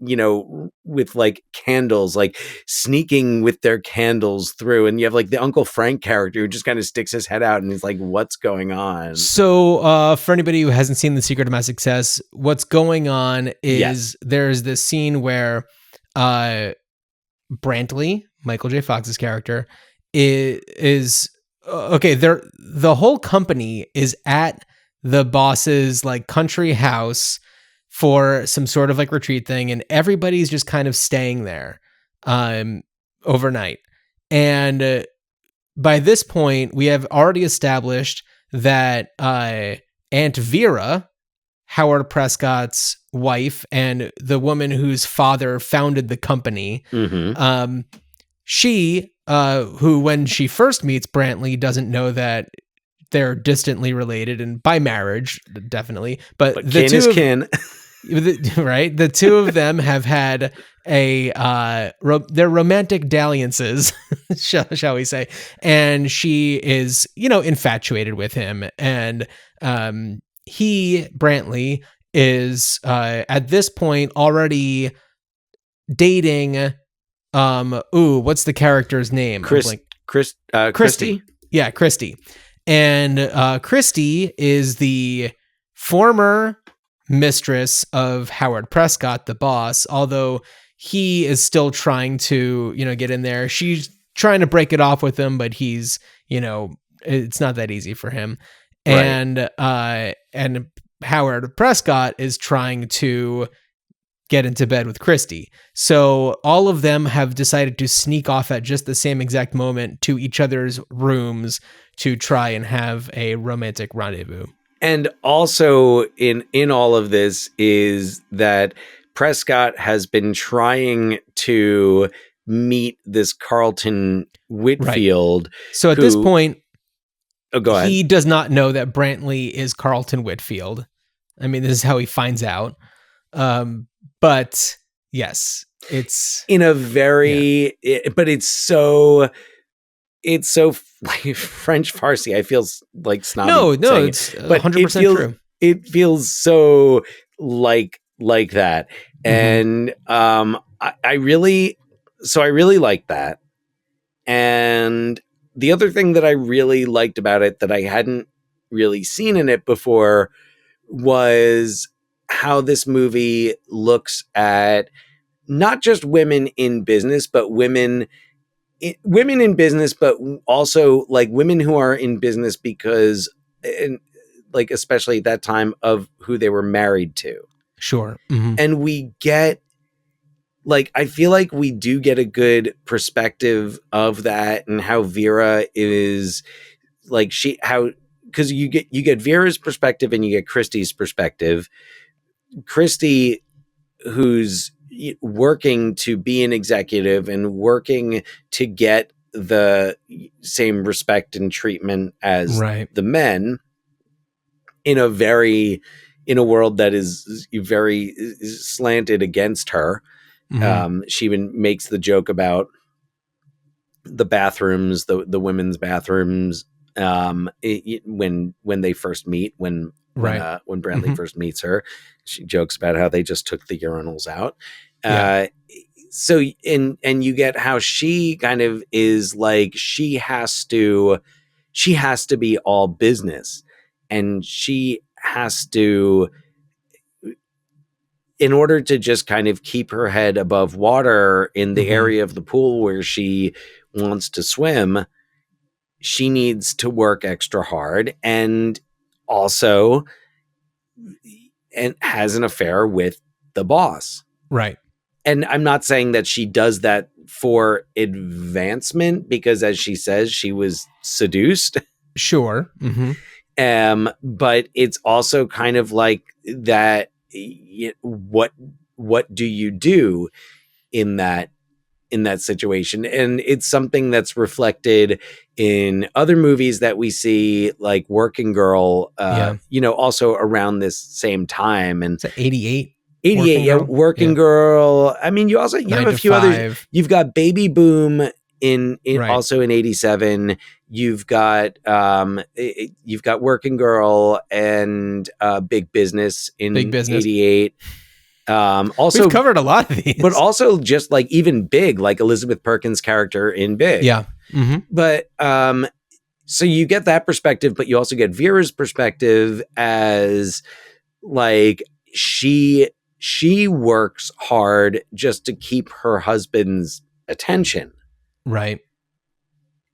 Speaker 5: with like candles, like sneaking with their candles through. And you have like the Uncle Frank character who just kind of sticks his head out and is like, what's going on?
Speaker 4: So for anybody who hasn't seen The Secret of My Success, what's going on is there's this scene where Brantley, Michael J. Fox's character, is okay. The whole company is at the boss's like country house for some sort of like retreat thing, and everybody's just kind of staying there overnight. And by this point, we have already established that Aunt Vera, Howard Prescott's wife and the woman whose father founded the company, she, who when she first meets Brantley doesn't know that they're distantly related, and by marriage, definitely. But the
Speaker 5: kin is kin.
Speaker 4: Right? The two of them have had their romantic dalliances, shall we say. And she is, infatuated with him. And Brantley, is at this point already dating, what's the character's name?
Speaker 5: Christy?
Speaker 4: Yeah, Christy. And Christy is the former mistress of Howard Prescott, the boss, although he is still trying to, get in there. She's trying to break it off with him, but he's, it's not that easy for him. Right. And Howard Prescott is trying to get into bed with Christy. So all of them have decided to sneak off at just the same exact moment to each other's rooms to try and have a romantic rendezvous.
Speaker 5: And also in all of this is that Prescott has been trying to meet this Carlton Whitfield.
Speaker 4: Right. So at this point,
Speaker 5: go ahead.
Speaker 4: He does not know that Brantley is Carlton Whitfield. I mean, this is how he finds out. But yes, it's
Speaker 5: in a very, but it's so like French Farsi. I feel like snobby.
Speaker 4: No, it's 100% true.
Speaker 5: It feels so like that. And I really like that. And the other thing that I really liked about it that I hadn't really seen in it before was how this movie looks at not just women in business, but women in business, but also like women who are in business because, like, especially at that time, of who they were married to.
Speaker 4: Sure.
Speaker 5: And we get, like, I feel like we do get a good perspective of that, and how Vera is like, because you get Vera's perspective and you get Christy's perspective. Christy, who's working to be an executive and working to get the same respect and treatment as the men in a world that is very slanted against her. She even makes the joke about the bathrooms, the women's bathrooms, when they first meet, when Brantley first meets her. She jokes about how they just took the urinals out. So you get how she kind of is like, she has to be all business, and she has to, in order to just kind of keep her head above water in the area of the pool where she wants to swim, she needs to work extra hard, and also has an affair with the boss.
Speaker 4: Right.
Speaker 5: And I'm not saying that she does that for advancement because, as she says, she was seduced.
Speaker 4: Sure.
Speaker 5: But it's also kind of like that. What do you do in that situation? And it's something that's reflected in other movies that we see, like Working Girl, also around this same time. And
Speaker 4: It's 88.
Speaker 5: 88, Working Girl. I mean, you have a few others. You've got Baby Boom in
Speaker 4: Right.
Speaker 5: also in 87. You've got Working Girl and Big Business in 88. Also,
Speaker 4: we've covered a lot of these,
Speaker 5: but also just like even Big, like Elizabeth Perkins' character in Big.
Speaker 4: Yeah.
Speaker 5: But so you get that perspective, but you also get Vera's perspective as like she works hard just to keep her husband's attention.
Speaker 4: Right.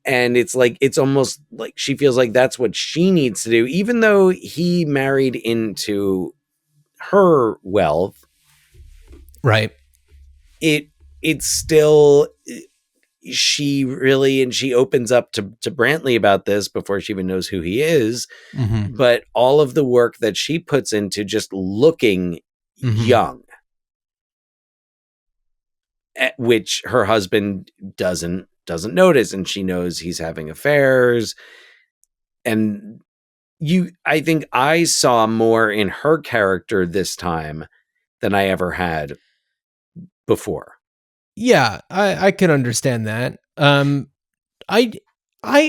Speaker 5: And it's like, it's almost like she feels like that's what she needs to do, even though he married into her wealth.
Speaker 4: Right.
Speaker 5: It's still, she opens up to Brantley about this before she even knows who he is. But all of the work that she puts into just looking young, which her husband doesn't notice, and she knows he's having affairs. And I think I saw more in her character this time than I ever had before.
Speaker 4: Yeah, I can understand that. I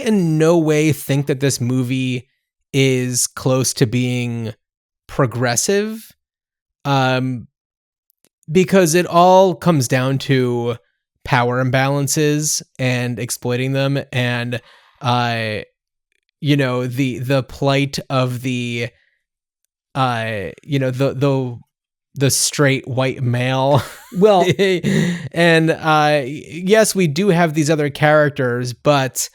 Speaker 4: in no way think that this movie is close to being progressive. Because it all comes down to power imbalances and exploiting them, and the plight of the the straight white male.
Speaker 5: Well,
Speaker 4: and yes, we do have these other characters, but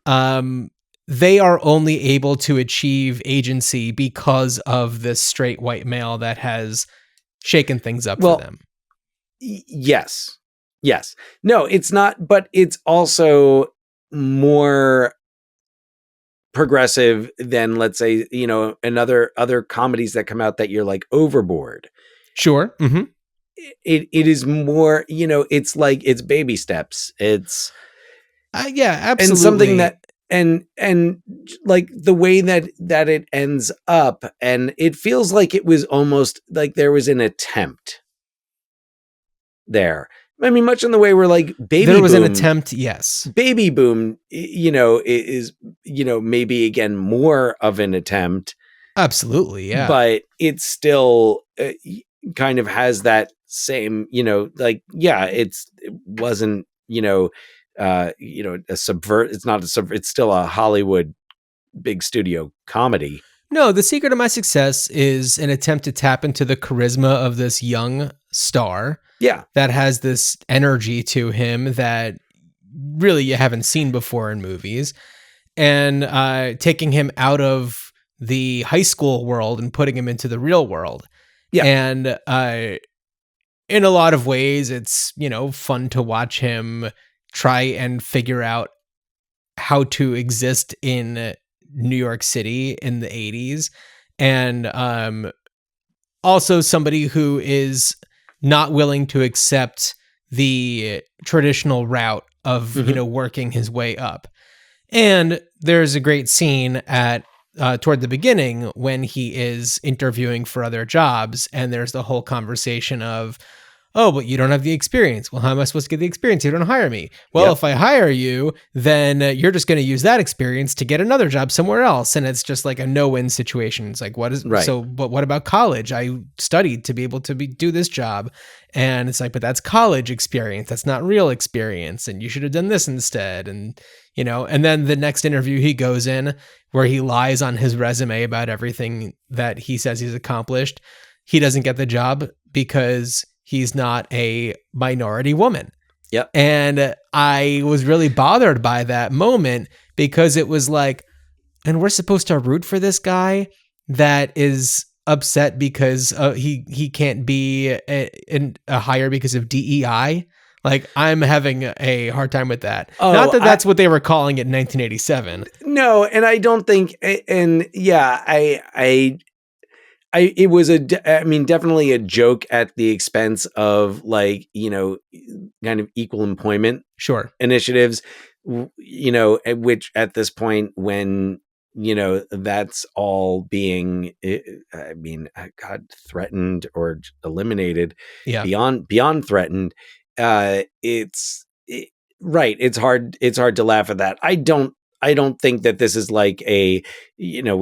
Speaker 4: they are only able to achieve agency because of this straight white male that has shaken things up for them.
Speaker 5: Yes. No, it's not, but it's also more progressive than, let's say, other comedies that come out that you're like Overboard.
Speaker 4: Sure.
Speaker 5: It is more, it's like, it's baby steps. It's
Speaker 4: yeah, absolutely.
Speaker 5: And something that, and like the way that it ends up, and it feels like it was almost like there was an attempt there. I mean, much in the way where like
Speaker 4: there was an attempt. Yes.
Speaker 5: Baby Boom, is, maybe again, more of an attempt.
Speaker 4: Absolutely. Yeah.
Speaker 5: But it still kind of has that same, it wasn't, it's still a Hollywood big studio comedy.
Speaker 4: No, the secret of my success is an attempt to tap into the charisma of this young star.
Speaker 5: Yeah.
Speaker 4: That has this energy to him that really you haven't seen before in movies, and taking him out of the high school world and putting him into the real world.
Speaker 5: Yeah.
Speaker 4: And in a lot of ways, it's, fun to watch him try and figure out how to exist in New York City in the 80s. And also somebody who is not willing to accept the traditional route of, working his way up. And there's a great scene at toward the beginning when he is interviewing for other jobs, and there's the whole conversation of, oh, but you don't have the experience. Well, how am I supposed to get the experience? You don't hire me. Well, if I hire you, then you're just going to use that experience to get another job somewhere else. And it's just like a no-win situation. It's like, but what about college? I studied to be able to do this job. And it's like, but that's college experience. That's not real experience. And you should have done this instead. And, and then the next interview he goes in where he lies on his resume about everything that he says he's accomplished. He doesn't get the job because he's not a minority woman.
Speaker 5: Yep.
Speaker 4: And I was really bothered by that moment because it was like, and we're supposed to root for this guy that is upset because he can't be a hire because of DEI. Like, I'm having a hard time with that.
Speaker 5: Oh,
Speaker 4: Not that that's what they were calling it in 1987.
Speaker 5: No, and I don't think, and yeah, it was I mean, definitely a joke at the expense of like, kind of equal employment
Speaker 4: Sure.
Speaker 5: initiatives, which at this point when, that's all being, God, threatened or eliminated,
Speaker 4: Yeah.
Speaker 5: beyond threatened. It's right. It's hard to laugh at that. I don't think that this is like we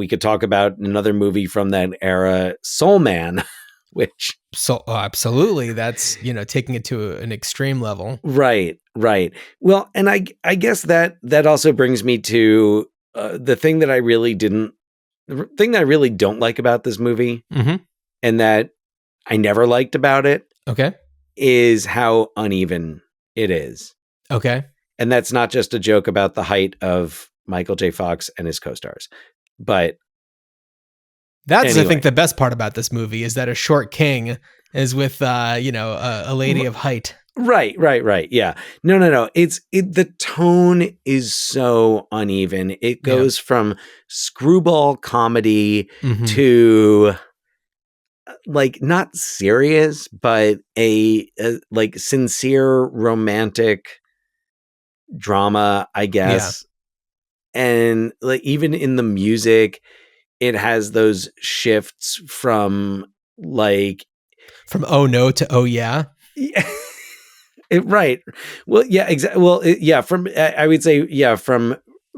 Speaker 5: could talk about another movie from that era, Soul Man, which.
Speaker 4: So absolutely. That's, taking it to an extreme level.
Speaker 5: Right. Well, and I guess that also brings me to the thing that I really don't like about this movie,
Speaker 4: Mm-hmm.
Speaker 5: and that I never liked about it,
Speaker 4: Okay.
Speaker 5: is how uneven it is.
Speaker 4: Okay.
Speaker 5: And that's not just a joke about the height of Michael J. Fox and his co-stars, but
Speaker 4: that's,
Speaker 5: anyway.
Speaker 4: I think, the best part about this movie is that a short king is with, a lady of height.
Speaker 5: Right. Yeah. No. The tone is so uneven. It goes from screwball comedy
Speaker 4: Mhm.
Speaker 5: to like not serious, but a like sincere romantic drama, I guess. And like even in the music, it has those shifts from
Speaker 4: oh no to oh yeah.
Speaker 5: Right. Well, yeah, exactly. Well, from I would say, from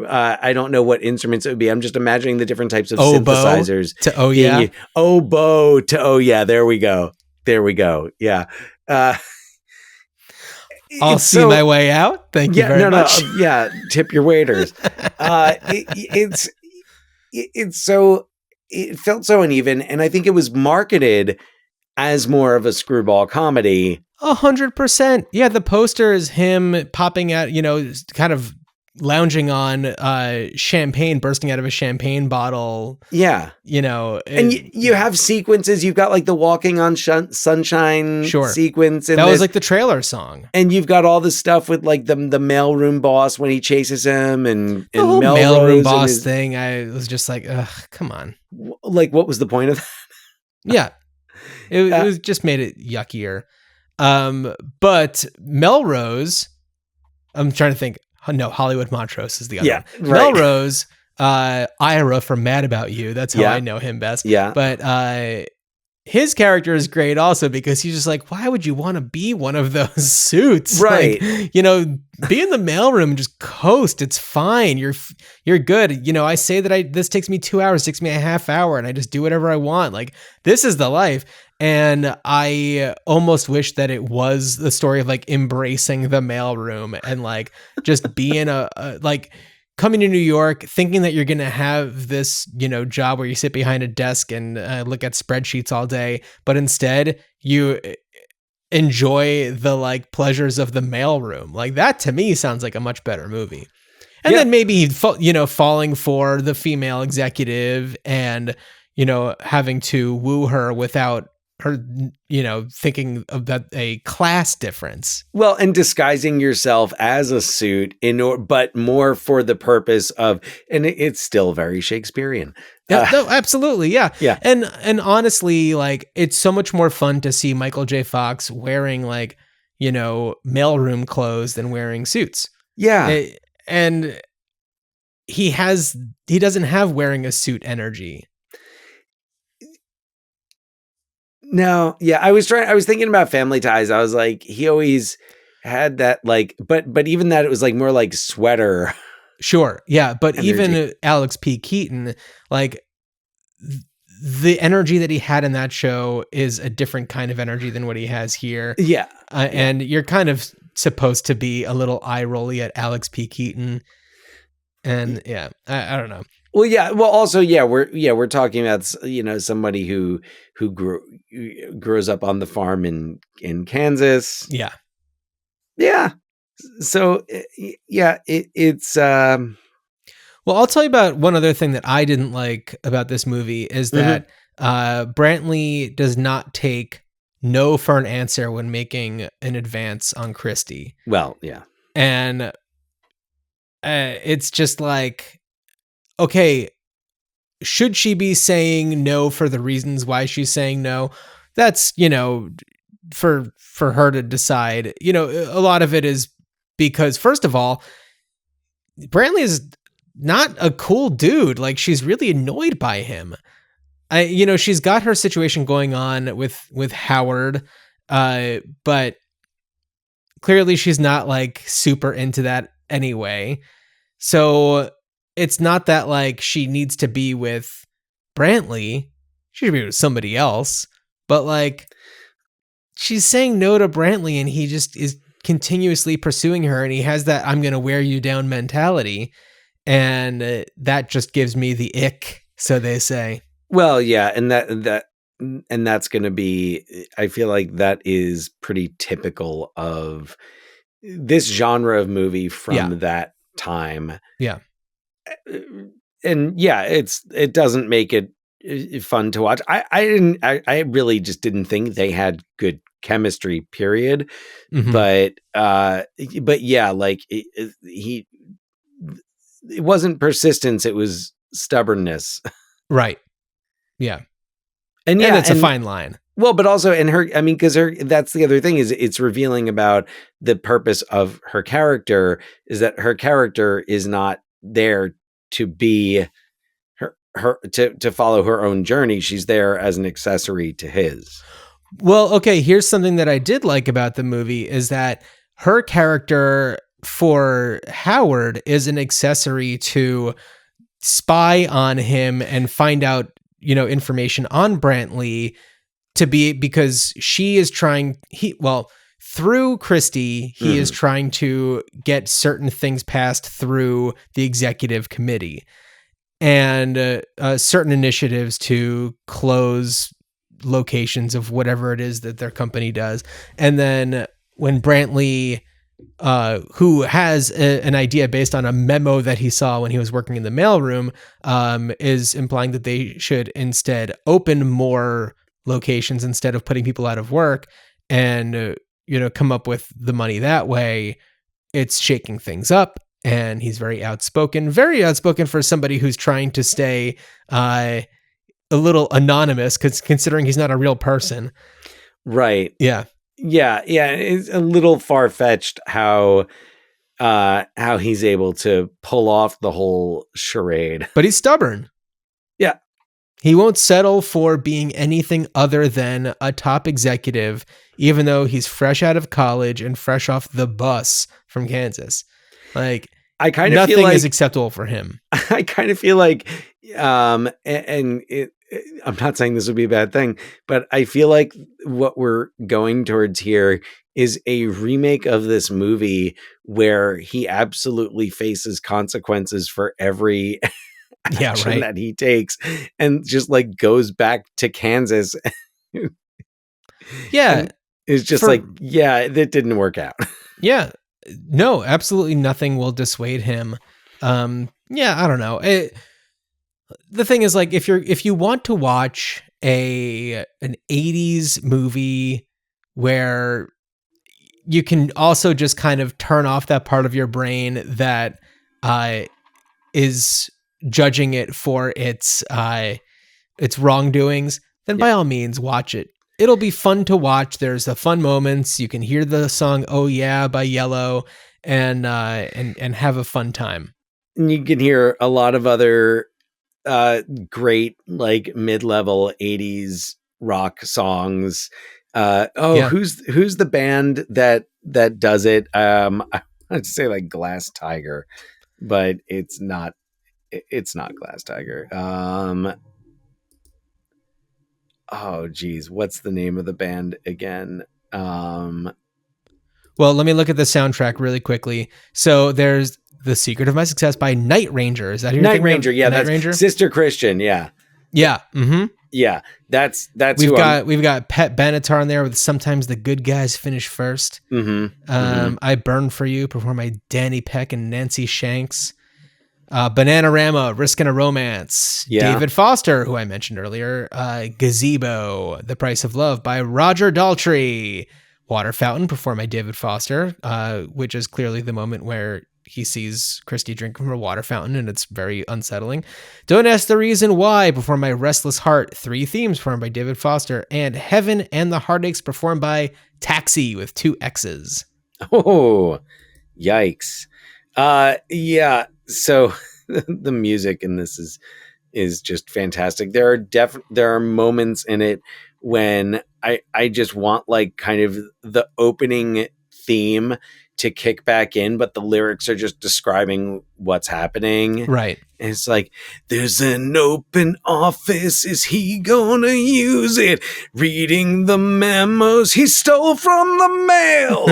Speaker 5: I don't know what instruments it would be. I'm just imagining the different types of synthesizers
Speaker 4: to oh yeah.
Speaker 5: Oboe to oh yeah. There we go. Yeah.
Speaker 4: I'll see my way out. Thank you very much.
Speaker 5: Yeah. Tip your waiters. It felt so uneven, and I think it was marketed as more of a screwball comedy.
Speaker 4: 100%. Yeah, the poster is him popping out, kind of lounging on champagne, bursting out of a champagne bottle.
Speaker 5: Yeah. And you have sequences. You've got like the walking on sunshine sequence.
Speaker 4: That was like the trailer song.
Speaker 5: And you've got all the stuff with like the mailroom boss when he chases him and
Speaker 4: the whole mailroom boss thing. I was just like, ugh, come on.
Speaker 5: Like, what was the point of that?
Speaker 4: Yeah. It was just made it yuckier. But Melrose, I'm trying to think. No, Hollywood Montrose is the other one. Right. Melrose, Ira from Mad About You. That's how I know him best.
Speaker 5: Yeah.
Speaker 4: But his character is great also because he's just like, why would you want to be one of those suits?
Speaker 5: Right.
Speaker 4: Like, be in the mailroom and just coast. It's fine. You're good. I say that this takes me 2 hours, takes me a half hour, and I just do whatever I want. Like, this is the life. And I almost wish that it was the story of like embracing the mailroom and like just being like coming to New York, thinking that you're going to have this, job where you sit behind a desk and look at spreadsheets all day. But instead you enjoy the like pleasures of the mailroom. Like that to me sounds like a much better movie. And then maybe, falling for the female executive and, having to woo her without her, thinking of that a class difference.
Speaker 5: Well, and disguising yourself as a suit but more for the purpose of, and it's still very Shakespearean.
Speaker 4: No, absolutely. Yeah.
Speaker 5: Yeah.
Speaker 4: And honestly, like, it's so much more fun to see Michael J. Fox wearing like, mailroom clothes than wearing suits.
Speaker 5: Yeah.
Speaker 4: And he doesn't have wearing a suit energy.
Speaker 5: No, yeah, I was thinking about Family Ties. I was like, he always had that like, but even that, it was like more like sweater.
Speaker 4: Sure. Yeah. But
Speaker 5: energy.
Speaker 4: Even Alex P. Keaton, like the energy that he had in that show is a different kind of energy than what he has here.
Speaker 5: Yeah.
Speaker 4: And you're kind of supposed to be a little eye rolly at Alex P. Keaton. And I don't know.
Speaker 5: Well, yeah. Well, also, we're talking about, somebody who grows up on the farm in Kansas.
Speaker 4: Yeah.
Speaker 5: Yeah. So it's well,
Speaker 4: I'll tell you about one other thing that I didn't like about this movie is that Brantley does not take no for an answer when making an advance on Christy.
Speaker 5: Well, yeah.
Speaker 4: And it's just like, okay, should she be saying no for the reasons why she's saying no? That's, for her to decide. A lot of it is because, first of all, Brantley is not a cool dude. Like, she's really annoyed by him. She's got her situation going on with Howard, but clearly she's not like super into that anyway. So it's not that like she needs to be with Brantley. She should be with somebody else. But like, she's saying no to Brantley, and he just is continuously pursuing her, and he has that "I'm going to wear you down" mentality, and that just gives me the ick, so they say.
Speaker 5: Well, yeah, and that's going to be, I feel like that is pretty typical of this genre of movie from that time.
Speaker 4: Yeah.
Speaker 5: And yeah, it doesn't make it fun to watch. I really just didn't think they had good chemistry, period.
Speaker 4: Mm-hmm.
Speaker 5: But yeah, like it wasn't persistence, it was stubbornness.
Speaker 4: Right. Yeah.
Speaker 5: And yeah,
Speaker 4: it's a fine line.
Speaker 5: Well, but also, because that's the other thing, is it's revealing about the purpose of her character, is that her character is not there to be to follow her own journey. She's there as an accessory to his.
Speaker 4: Well, okay, here's something that I did like about the movie is that her character for Howard is an accessory to spy on him and find out, information on Brantley because she is through Christy, he is trying to get certain things passed through the executive committee and certain initiatives to close locations of whatever it is that their company does. And then when Brantley, who has an idea based on a memo that he saw when he was working in the mailroom, is implying that they should instead open more locations instead of putting people out of work and, come up with the money that way. It's shaking things up, and he's very outspoken for somebody who's trying to stay a little anonymous, considering he's not a real person.
Speaker 5: Right.
Speaker 4: Yeah.
Speaker 5: Yeah. It's a little far-fetched how he's able to pull off the whole charade.
Speaker 4: But he's stubborn.
Speaker 5: Yeah.
Speaker 4: He won't settle for being anything other than a top executive, even though he's fresh out of college and fresh off the bus from Kansas. Like,
Speaker 5: I kind of
Speaker 4: nothing
Speaker 5: feel like
Speaker 4: is acceptable for him.
Speaker 5: I kind of feel like, I'm not saying this would be a bad thing, but I feel like what we're going towards here is a remake of this movie where he absolutely faces consequences for every action that he takes, and just like goes back to Kansas.
Speaker 4: Yeah.
Speaker 5: It's just that didn't work out.
Speaker 4: Yeah. No, absolutely nothing will dissuade him. I don't know. The thing is, like, if you want to watch an 80s movie where you can also just kind of turn off that part of your brain that is judging it for its wrongdoings, then by all means watch it. It'll be fun to watch. There's the fun moments. You can hear the song "Oh Yeah" by Yellow and have a fun time.
Speaker 5: And you can hear a lot of other great, like, mid-level 80s rock songs. Who's the band that does it? I want to say like Glass Tiger, but it's not Glass Tiger. Oh geez, what's the name of the band again?
Speaker 4: Well, let me look at the soundtrack really quickly. So there's The Secret of My Success by Night Ranger. Is that who you're
Speaker 5: Night Ranger? Yeah,
Speaker 4: Night
Speaker 5: that's
Speaker 4: Ranger?
Speaker 5: Sister Christian. Yeah.
Speaker 4: Yeah. Mm-hmm.
Speaker 5: Yeah. That's
Speaker 4: we've got Pet Benatar on there with Sometimes the Good Guys Finish First.
Speaker 5: Mm-hmm.
Speaker 4: I Burn for You, performed by Danny Peck and Nancy Shanks. Bananarama, Riskin' a Romance.
Speaker 5: Yeah.
Speaker 4: David Foster, who I mentioned earlier. Gazebo, The Price of Love by Roger Daltrey. Water Fountain, performed by David Foster, which is clearly the moment where he sees Christy drinking from a water fountain, and it's very unsettling. Don't Ask the Reason Why, performed by Restless Heart. Three Themes, performed by David Foster. And Heaven and the Heartaches, performed by Taxi with 2 X's.
Speaker 5: Oh, yikes. Yeah. So the music in this is just fantastic. There are moments in it when I just want like kind of the opening theme to kick back in, but the lyrics are just describing what's happening.
Speaker 4: Right.
Speaker 5: And it's like, there's an open office. Is he gonna use it? Reading the memos he stole from the mail.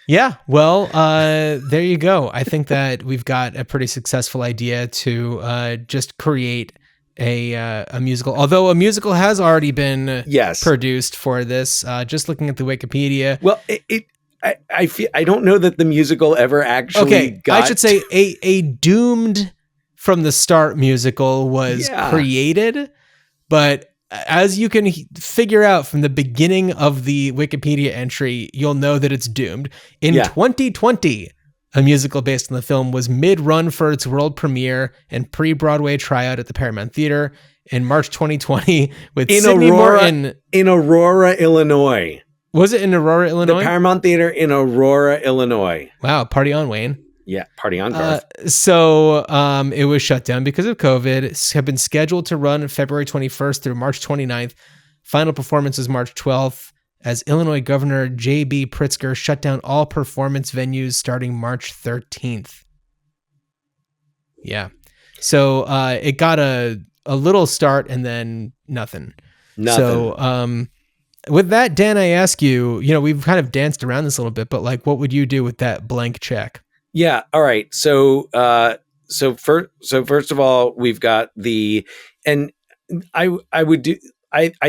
Speaker 4: Yeah, well, there you go. I think that we've got a pretty successful idea to just create a musical. Although a musical has already been produced for this. Just looking at the Wikipedia.
Speaker 5: Well, I feel I don't know that the musical ever actually got.
Speaker 4: I should say a doomed from the start musical was created, but as you can figure out from the beginning of the Wikipedia entry, you'll know that it's doomed. In 2020, a musical based on the film was mid-run for its world premiere and pre-Broadway tryout at the Paramount Theater in March 2020 with Sidney Morton.
Speaker 5: In Aurora, Illinois.
Speaker 4: Was it in Aurora, Illinois?
Speaker 5: The Paramount Theater in Aurora, Illinois.
Speaker 4: Wow, party on, Wayne.
Speaker 5: Yeah, party on, Garth.
Speaker 4: So it was shut down because of COVID. It had been scheduled to run February 21st through March 29th. Final performance was March 12th, as Illinois Governor J.B. Pritzker shut down all performance venues starting March 13th. Yeah. So it got a little start and then nothing. So with that, Dan, I ask you, we've kind of danced around this a little bit, but like, what would you do with that blank check?
Speaker 5: Yeah. All right. So first of all, we've got and I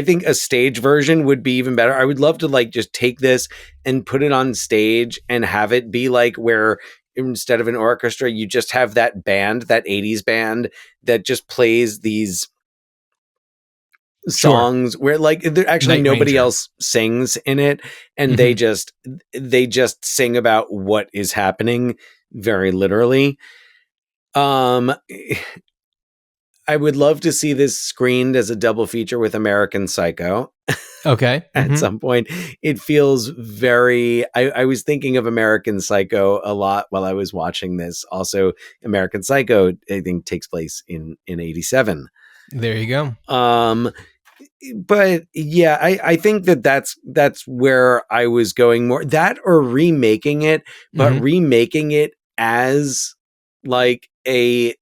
Speaker 5: think a stage version would be even better. I would love to like just take this and put it on stage and have it be like where instead of an orchestra, you just have that band, that 80s band that just plays these songs where like there actually nobody else sings in it, and they just sing about what is happening very literally. I would love to see this screened as a double feature with American Psycho.
Speaker 4: Okay.
Speaker 5: At some point. It feels very I was thinking of American Psycho a lot while I was watching this. Also, American Psycho, I think, takes place in 87.
Speaker 4: There you go.
Speaker 5: But yeah, I think that's where I was going more. That or remaking it, but remaking it as like a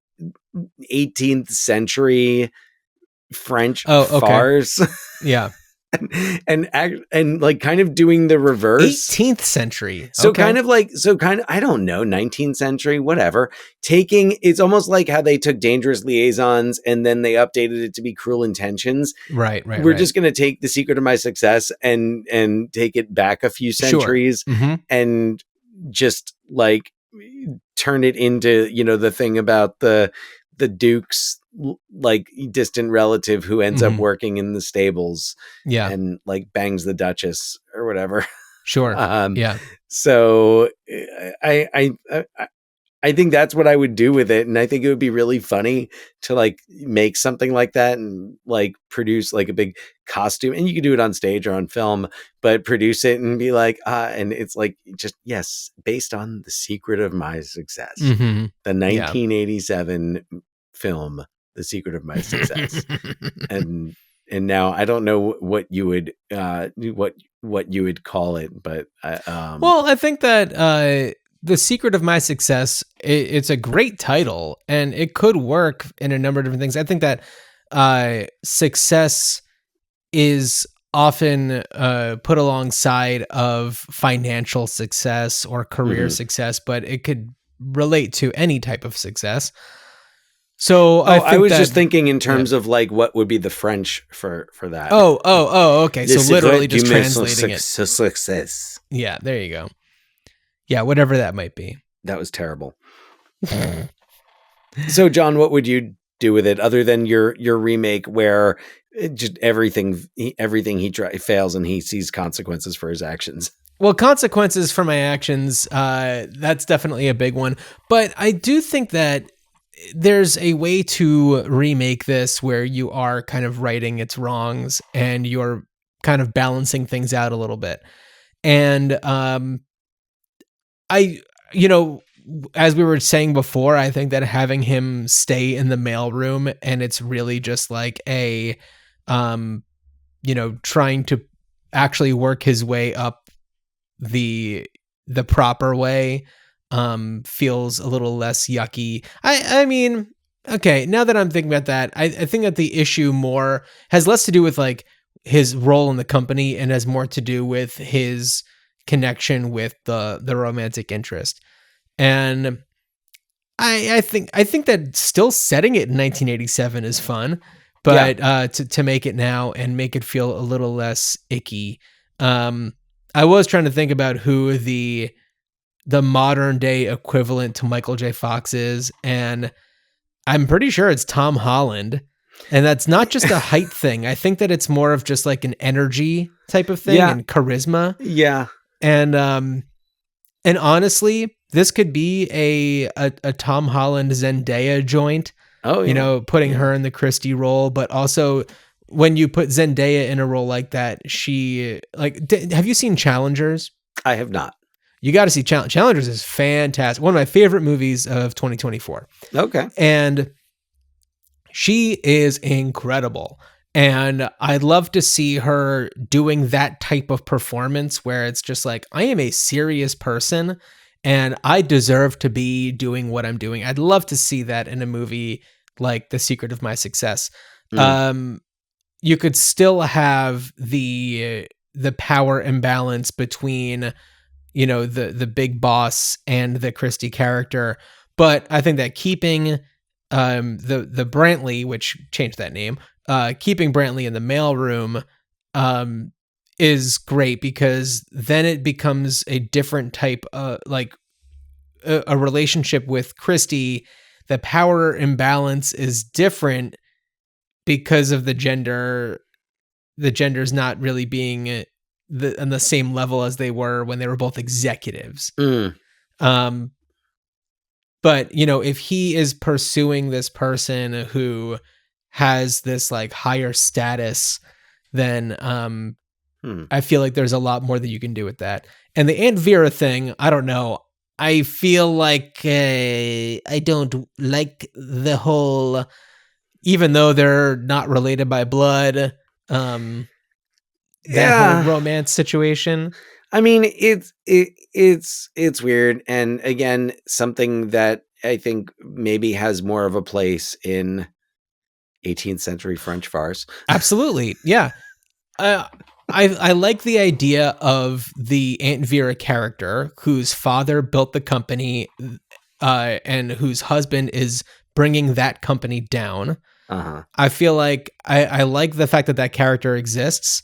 Speaker 5: 18th century French farce.
Speaker 4: Yeah.
Speaker 5: and like kind of doing the reverse.
Speaker 4: 18th century.
Speaker 5: So kind of I don't know, 19th century, whatever. It's almost like how they took Dangerous Liaisons and then they updated it to be Cruel Intentions.
Speaker 4: Right.
Speaker 5: We're just going to take The Secret of My Success and take it back a few centuries and just like turn it into, the thing about the Duke's like distant relative who ends up working in the stables and like bangs the Duchess or whatever.
Speaker 4: Sure.
Speaker 5: So I think that's what I would do with it. And I think it would be really funny to like make something like that and like produce like a big costume, and you could do it on stage or on film, but produce it and be like, and it's like, just, yes, based on The Secret of My Success, the 1987 film, The Secret of My Success. and now I don't know what you would what you would call it, but
Speaker 4: well, I think that The Secret of My Success, it's a great title and it could work in a number of different things. I think that success is often put alongside of financial success or career success, but it could relate to any type of success. So
Speaker 5: I was just thinking in terms of like what would be the French for that.
Speaker 4: Okay. So literally just translating it.
Speaker 5: Success.
Speaker 4: Yeah, there you go. Yeah, whatever that might be.
Speaker 5: That was terrible. So, John, what would you do with it other than your remake where just everything he fails and he sees consequences for his actions?
Speaker 4: Well, consequences for my actions, that's definitely a big one. But I do think that there's a way to remake this where you are kind of righting its wrongs and you're kind of balancing things out a little bit. And I, you know, as we were saying before, I think that having him stay in the mailroom and it's really just like a, trying to actually work his way up the proper way, feels a little less yucky. I mean, okay, now that I'm thinking about that, I think that the issue more has less to do with like his role in the company and has more to do with his connection with the romantic interest. And I think that still setting it in 1987 is fun, but to make it now and make it feel a little less icky. I was trying to think about who the modern day equivalent to Michael J. Fox is, and I'm pretty sure it's Tom Holland. And that's not just a height thing. I think that it's more of just like an energy type of thing and charisma.
Speaker 5: Yeah.
Speaker 4: And honestly, this could be a Tom Holland Zendaya joint.
Speaker 5: Oh, yeah.
Speaker 4: You know, putting her in the Christie role, but also when you put Zendaya in a role like that, she have you seen Challengers?
Speaker 5: I have not.
Speaker 4: You got to see Challengers is fantastic. One of my favorite movies of 2024.
Speaker 5: Okay.
Speaker 4: And she is incredible. And I'd love to see her doing that type of performance where it's just like, I am a serious person and I deserve to be doing what I'm doing. I'd love to see that in a movie like The Secret of My Success. You could still have the power imbalance between, you know, the big boss and the Christie character. But I think that keeping the Brantley, which changed that name, keeping Brantley in the mailroom is great because then it becomes a different type of like a relationship with Christie. The power imbalance is different because of the gender. The gender's not really being on the same level as they were when they were both executives. But you know, if he is pursuing this person who has this like higher status, then I feel like there's a lot more that you can do with that. And the Aunt Vera thing, I don't know. I feel like I don't like the whole, even though they're not related by blood, that whole romance situation.
Speaker 5: I mean, it's weird, and again, something that I think maybe has more of a place in 18th century French farce.
Speaker 4: Absolutely, yeah. I like the idea of the Aunt Vera character whose father built the company, and whose husband is bringing that company down. I feel like I like the fact that that character exists,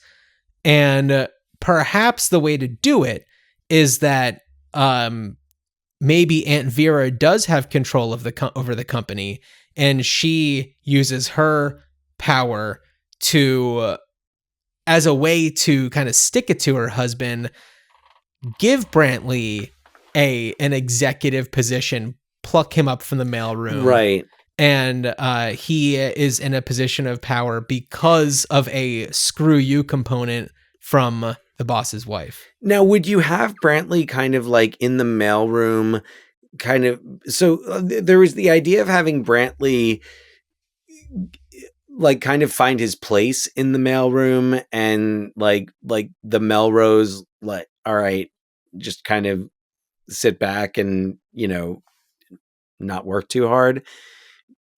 Speaker 4: and perhaps the way to do it is that maybe Aunt Vera does have control of over the company, and she uses her power to as a way to kind of stick it to her husband, give Brantley an executive position, pluck him up from the mailroom,
Speaker 5: right?
Speaker 4: And he is in a position of power because of a screw you component from the boss's wife.
Speaker 5: Now, would you have Brantley kind of like in the mailroom, kind of? So there was the idea of having Brantley like kind of find his place in the mailroom, and like the Melrose, like, all right, just kind of sit back and, you know, not work too hard.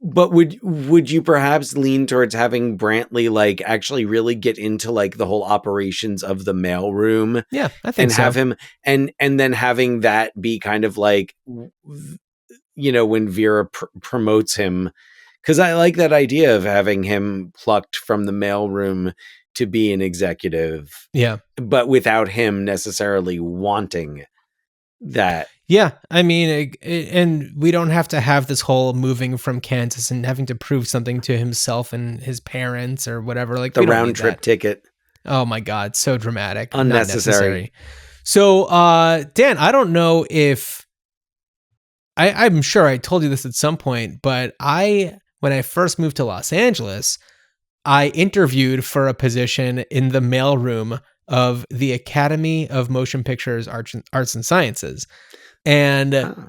Speaker 5: But would you perhaps lean towards having Brantley like actually really get into like the whole operations of the mailroom?
Speaker 4: Yeah, I think
Speaker 5: and
Speaker 4: so.
Speaker 5: Have him and then having that be kind of like, you know, when Vera promotes him, because I like that idea of having him plucked from the mailroom to be an executive.
Speaker 4: Yeah,
Speaker 5: but without him necessarily wanting that.
Speaker 4: Yeah, I mean, and we don't have to have this whole moving from Kansas and having to prove something to himself and his parents or whatever. Like
Speaker 5: The
Speaker 4: we don't
Speaker 5: round
Speaker 4: need
Speaker 5: trip
Speaker 4: that.
Speaker 5: ticket.
Speaker 4: Oh my God, so dramatic, not
Speaker 5: Unnecessary.
Speaker 4: necessary. So, Dan, I don't know if I'm sure I told you this at some point, but when I first moved to Los Angeles, I interviewed for a position in the mailroom of the Academy of Motion Pictures Arts and Sciences. And
Speaker 5: Oh.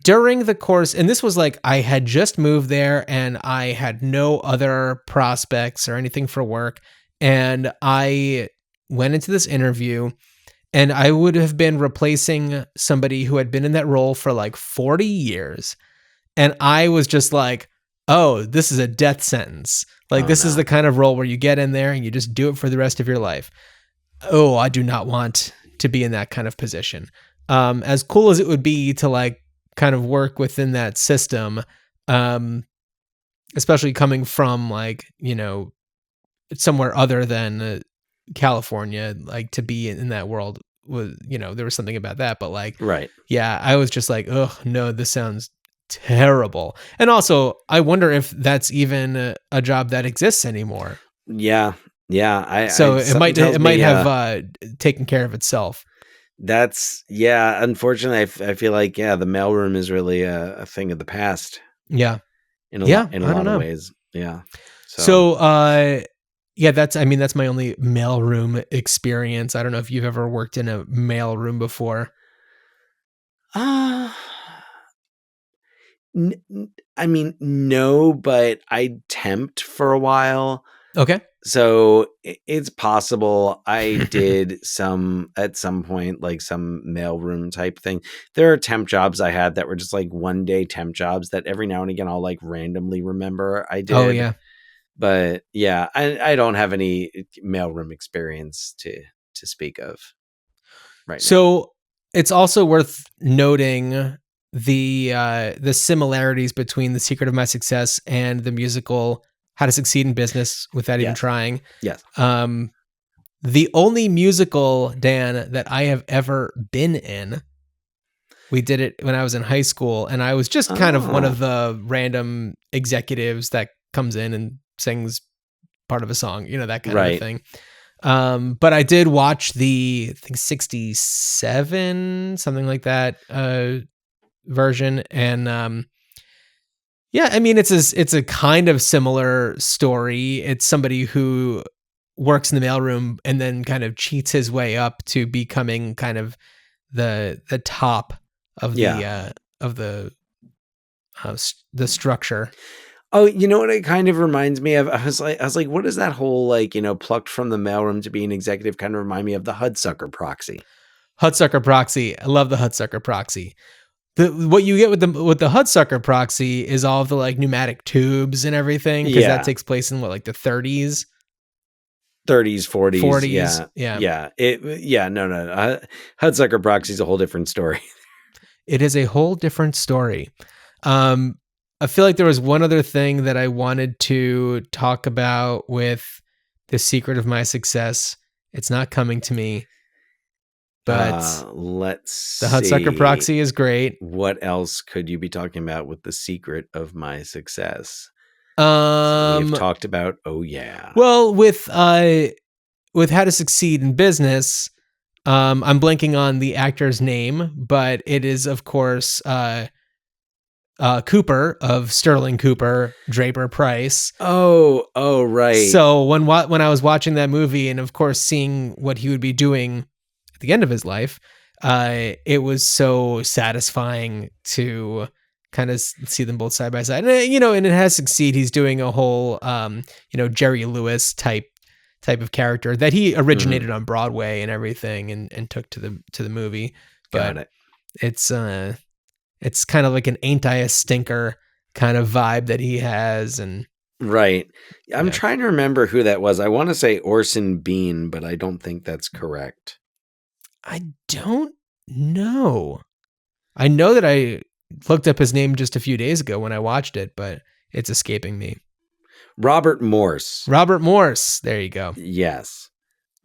Speaker 4: during the course, and this was like I had just moved there and I had no other prospects or anything for work. And I went into this interview and I would have been replacing somebody who had been in that role for like 40 years. And I was just like, oh, this is a death sentence. Like,
Speaker 5: Oh,
Speaker 4: this is
Speaker 5: no.
Speaker 4: the kind of role where you get in there and you just do it for the rest of your life. Oh, I do not want to be in that kind of position. As cool as it would be to like kind of work within that system, especially coming from like, somewhere other than California, like to be in that world was, there was something about that. But like,
Speaker 5: Right.
Speaker 4: yeah, I was just like, oh no, this sounds terrible. And also, I wonder if that's even a job that exists anymore.
Speaker 5: Yeah. Yeah.
Speaker 4: So it
Speaker 5: something
Speaker 4: might
Speaker 5: tells me,
Speaker 4: have taken care of itself.
Speaker 5: Unfortunately, I feel like, the mailroom is really a thing of the past
Speaker 4: Yeah.
Speaker 5: in a
Speaker 4: Yeah,
Speaker 5: in a
Speaker 4: I don't
Speaker 5: lot
Speaker 4: know.
Speaker 5: of ways. Yeah.
Speaker 4: So, yeah, that's my only mailroom experience. I don't know if you've ever worked in a mailroom before.
Speaker 5: Uh, I mean, no, but I temped for a while.
Speaker 4: Okay.
Speaker 5: So it's possible I did at some point, like some mailroom type thing. There are temp jobs I had that were just like 1-day temp jobs that every now and again I'll like randomly remember I did.
Speaker 4: Oh yeah.
Speaker 5: But yeah, I don't have any mailroom experience to speak of right now.
Speaker 4: So it's also worth noting the similarities between The Secret of My Success and the musical How to Succeed in Business Without Even
Speaker 5: Yes.
Speaker 4: Trying.
Speaker 5: Yes.
Speaker 4: The only musical, Dan, that I have ever been in, we did it when I was in high school, and I was just kind of one of the random executives that comes in and sings part of a song, that kind
Speaker 5: Right.
Speaker 4: of thing. But I did watch the, I think 67, something like that, version. And, yeah, I mean, it's a kind of similar story. It's somebody who works in the mailroom and then kind of cheats his way up to becoming kind of the top of the structure.
Speaker 5: Oh, you know what it kind of reminds me of? I was like, what is that whole like, plucked from the mailroom to be an executive kind of remind me of the Hudsucker Proxy?
Speaker 4: Hudsucker Proxy. I love the Hudsucker Proxy. What you get with the Hudsucker Proxy is all of the like pneumatic tubes and everything, because that takes place in like the 30s.
Speaker 5: 30s, 40s.
Speaker 4: 40s.
Speaker 5: Yeah. No. Hudsucker Proxy is a whole different story.
Speaker 4: It is a whole different story. I feel like there was one other thing that I wanted to talk about with The Secret of My Success. It's not coming to me, but
Speaker 5: let's
Speaker 4: the Hudsucker Proxy is great.
Speaker 5: What else could you be talking about with The Secret of My Success? We've talked about,
Speaker 4: well, with How to Succeed in Business, I'm blanking on the actor's name, but it is, of course, Cooper of Sterling Cooper, Draper Price.
Speaker 5: Oh, right.
Speaker 4: So when I was watching that movie, and of course seeing what he would be doing at the end of his life, it was so satisfying to kind of see them both side by side. And and it has Succeed. He's doing a whole Jerry Lewis type of character that he originated on Broadway and everything, and took to the movie. But
Speaker 5: Got it.
Speaker 4: it's kind of like an ain't I a stinker kind of vibe that he has. And
Speaker 5: right. I'm trying to remember who that was. I want to say Orson Bean, but I don't think that's correct.
Speaker 4: I don't know. I know that I looked up his name just a few days ago when I watched it, but it's escaping me.
Speaker 5: Robert Morse.
Speaker 4: Robert Morse. There you go.
Speaker 5: Yes.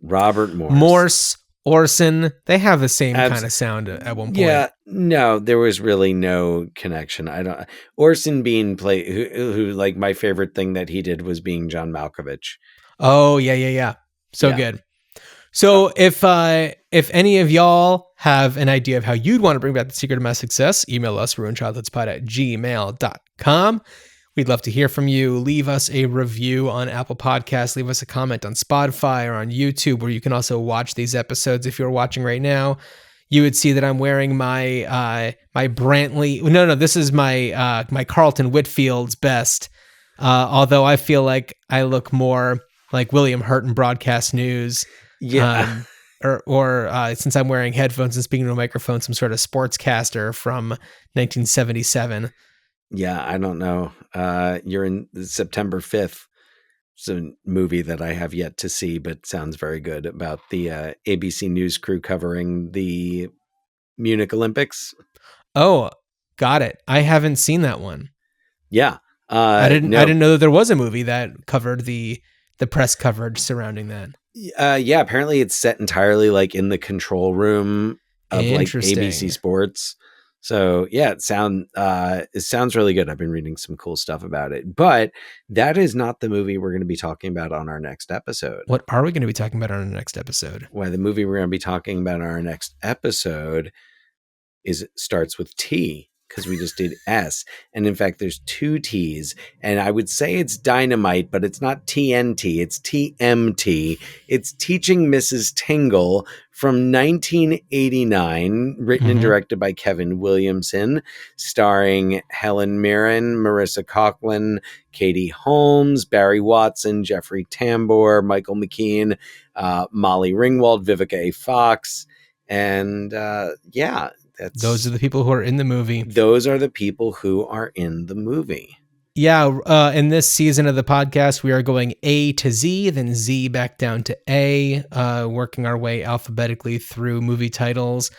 Speaker 5: Robert Morse.
Speaker 4: Morse Orson, they have the same kind of sound at one point.
Speaker 5: Yeah, no, there was really no connection. Orson being who like my favorite thing that he did was being John Malkovich.
Speaker 4: Oh, yeah. So
Speaker 5: Yeah.
Speaker 4: good. So if any of y'all have an idea of how you'd want to bring back the secret of my success, email us, ruinchildhoodspot@gmail.com. We'd love to hear from you. Leave us a review on Apple Podcasts. Leave us a comment on Spotify or on YouTube, where you can also watch these episodes. If you're watching right now, you would see that I'm wearing my my Brantley. No, this is my my Carlton Whitfield's best. Although I feel like I look more like William Hurt in Broadcast News.
Speaker 5: Yeah.
Speaker 4: Or since I'm wearing headphones and speaking to a microphone, some sort of sportscaster from 1977.
Speaker 5: Yeah, I don't know. You're in September 5th. It's a movie that I have yet to see, but sounds very good, about the ABC News crew covering the Munich Olympics.
Speaker 4: Oh, got it. I haven't seen that one.
Speaker 5: Yeah.
Speaker 4: I didn't know that there was a movie that covered the press coverage surrounding that.
Speaker 5: Yeah, apparently it's set entirely like in the control room of like ABC Sports. So yeah, it sounds really good. I've been reading some cool stuff about it, but that is not the movie we're going to be talking about on our next episode.
Speaker 4: What are we going to be talking about on our next episode?
Speaker 5: Well, the movie we're going to be talking about on our next episode starts with T, because we just did S. And in fact, there's 2 T's. And I would say it's Dynamite, but it's not TNT. It's TMT. It's Teaching Mrs. Tingle from 1989, written and directed by Kevin Williamson, starring Helen Mirren, Marissa Coughlan, Katie Holmes, Barry Watson, Jeffrey Tambor, Michael McKean, Molly Ringwald, Vivica A. Fox. And
Speaker 4: those are the people who are in the movie.
Speaker 5: Those are the people who are in the movie.
Speaker 4: Yeah, in this season of the podcast, we are going A to Z, then Z back down to A, working our way alphabetically through movie titles.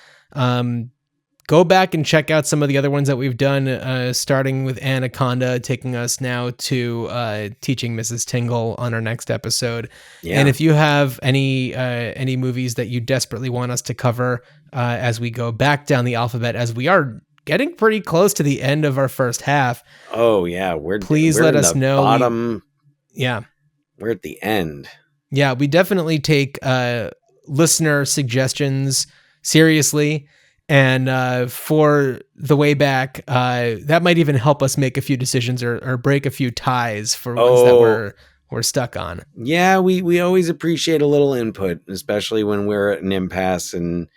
Speaker 4: Go back and check out some of the other ones that we've done, starting with Anaconda, taking us now to Teaching Mrs. Tingle on our next episode. Yeah. And if you have any movies that you desperately want us to cover as we go back down the alphabet, as we are getting pretty close to the end of our first half.
Speaker 5: Oh yeah,
Speaker 4: please let us know.
Speaker 5: Bottom.
Speaker 4: Yeah,
Speaker 5: we're at the end.
Speaker 4: Yeah, we definitely take listener suggestions seriously. And for the way back, that might even help us make a few decisions or break a few ties for ones that we're stuck on.
Speaker 5: Yeah, we always appreciate a little input, especially when we're at an impasse and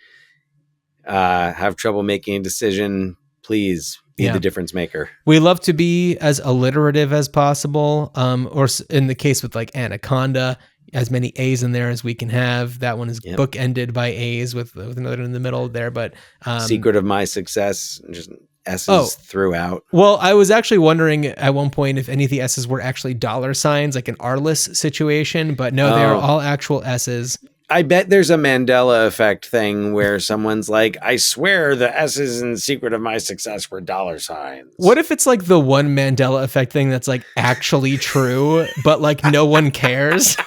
Speaker 5: have trouble making a decision. Please be the difference maker.
Speaker 4: We love to be as alliterative as possible, or in the case with like Anaconda, as many A's in there as we can have. That one is bookended by A's with another in the middle there. But
Speaker 5: Secret of My Success, just S's throughout.
Speaker 4: Well, I was actually wondering at one point if any of the S's were actually dollar signs, like an R-less situation, but no, they are all actual S's.
Speaker 5: I bet there's a Mandela effect thing where someone's like, I swear the S's in Secret of My Success were dollar signs.
Speaker 4: What if it's like the one Mandela effect thing that's like actually true, but like no one cares?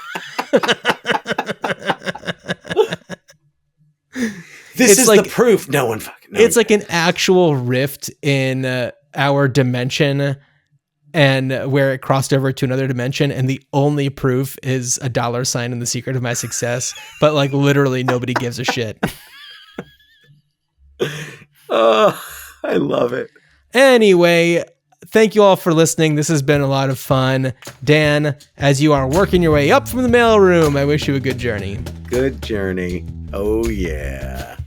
Speaker 5: This is like the proof. No one fucking knows.
Speaker 4: It's like an actual rift in our dimension, and where it crossed over to another dimension, and the only proof is a dollar sign in The Secret of My Success, but like literally nobody gives a shit.
Speaker 5: Oh, I love it.
Speaker 4: Anyway, thank you all for listening. This has been a lot of fun. Dan, as you are working your way up from the mailroom, I wish you a good journey.
Speaker 5: Good journey. Oh, yeah.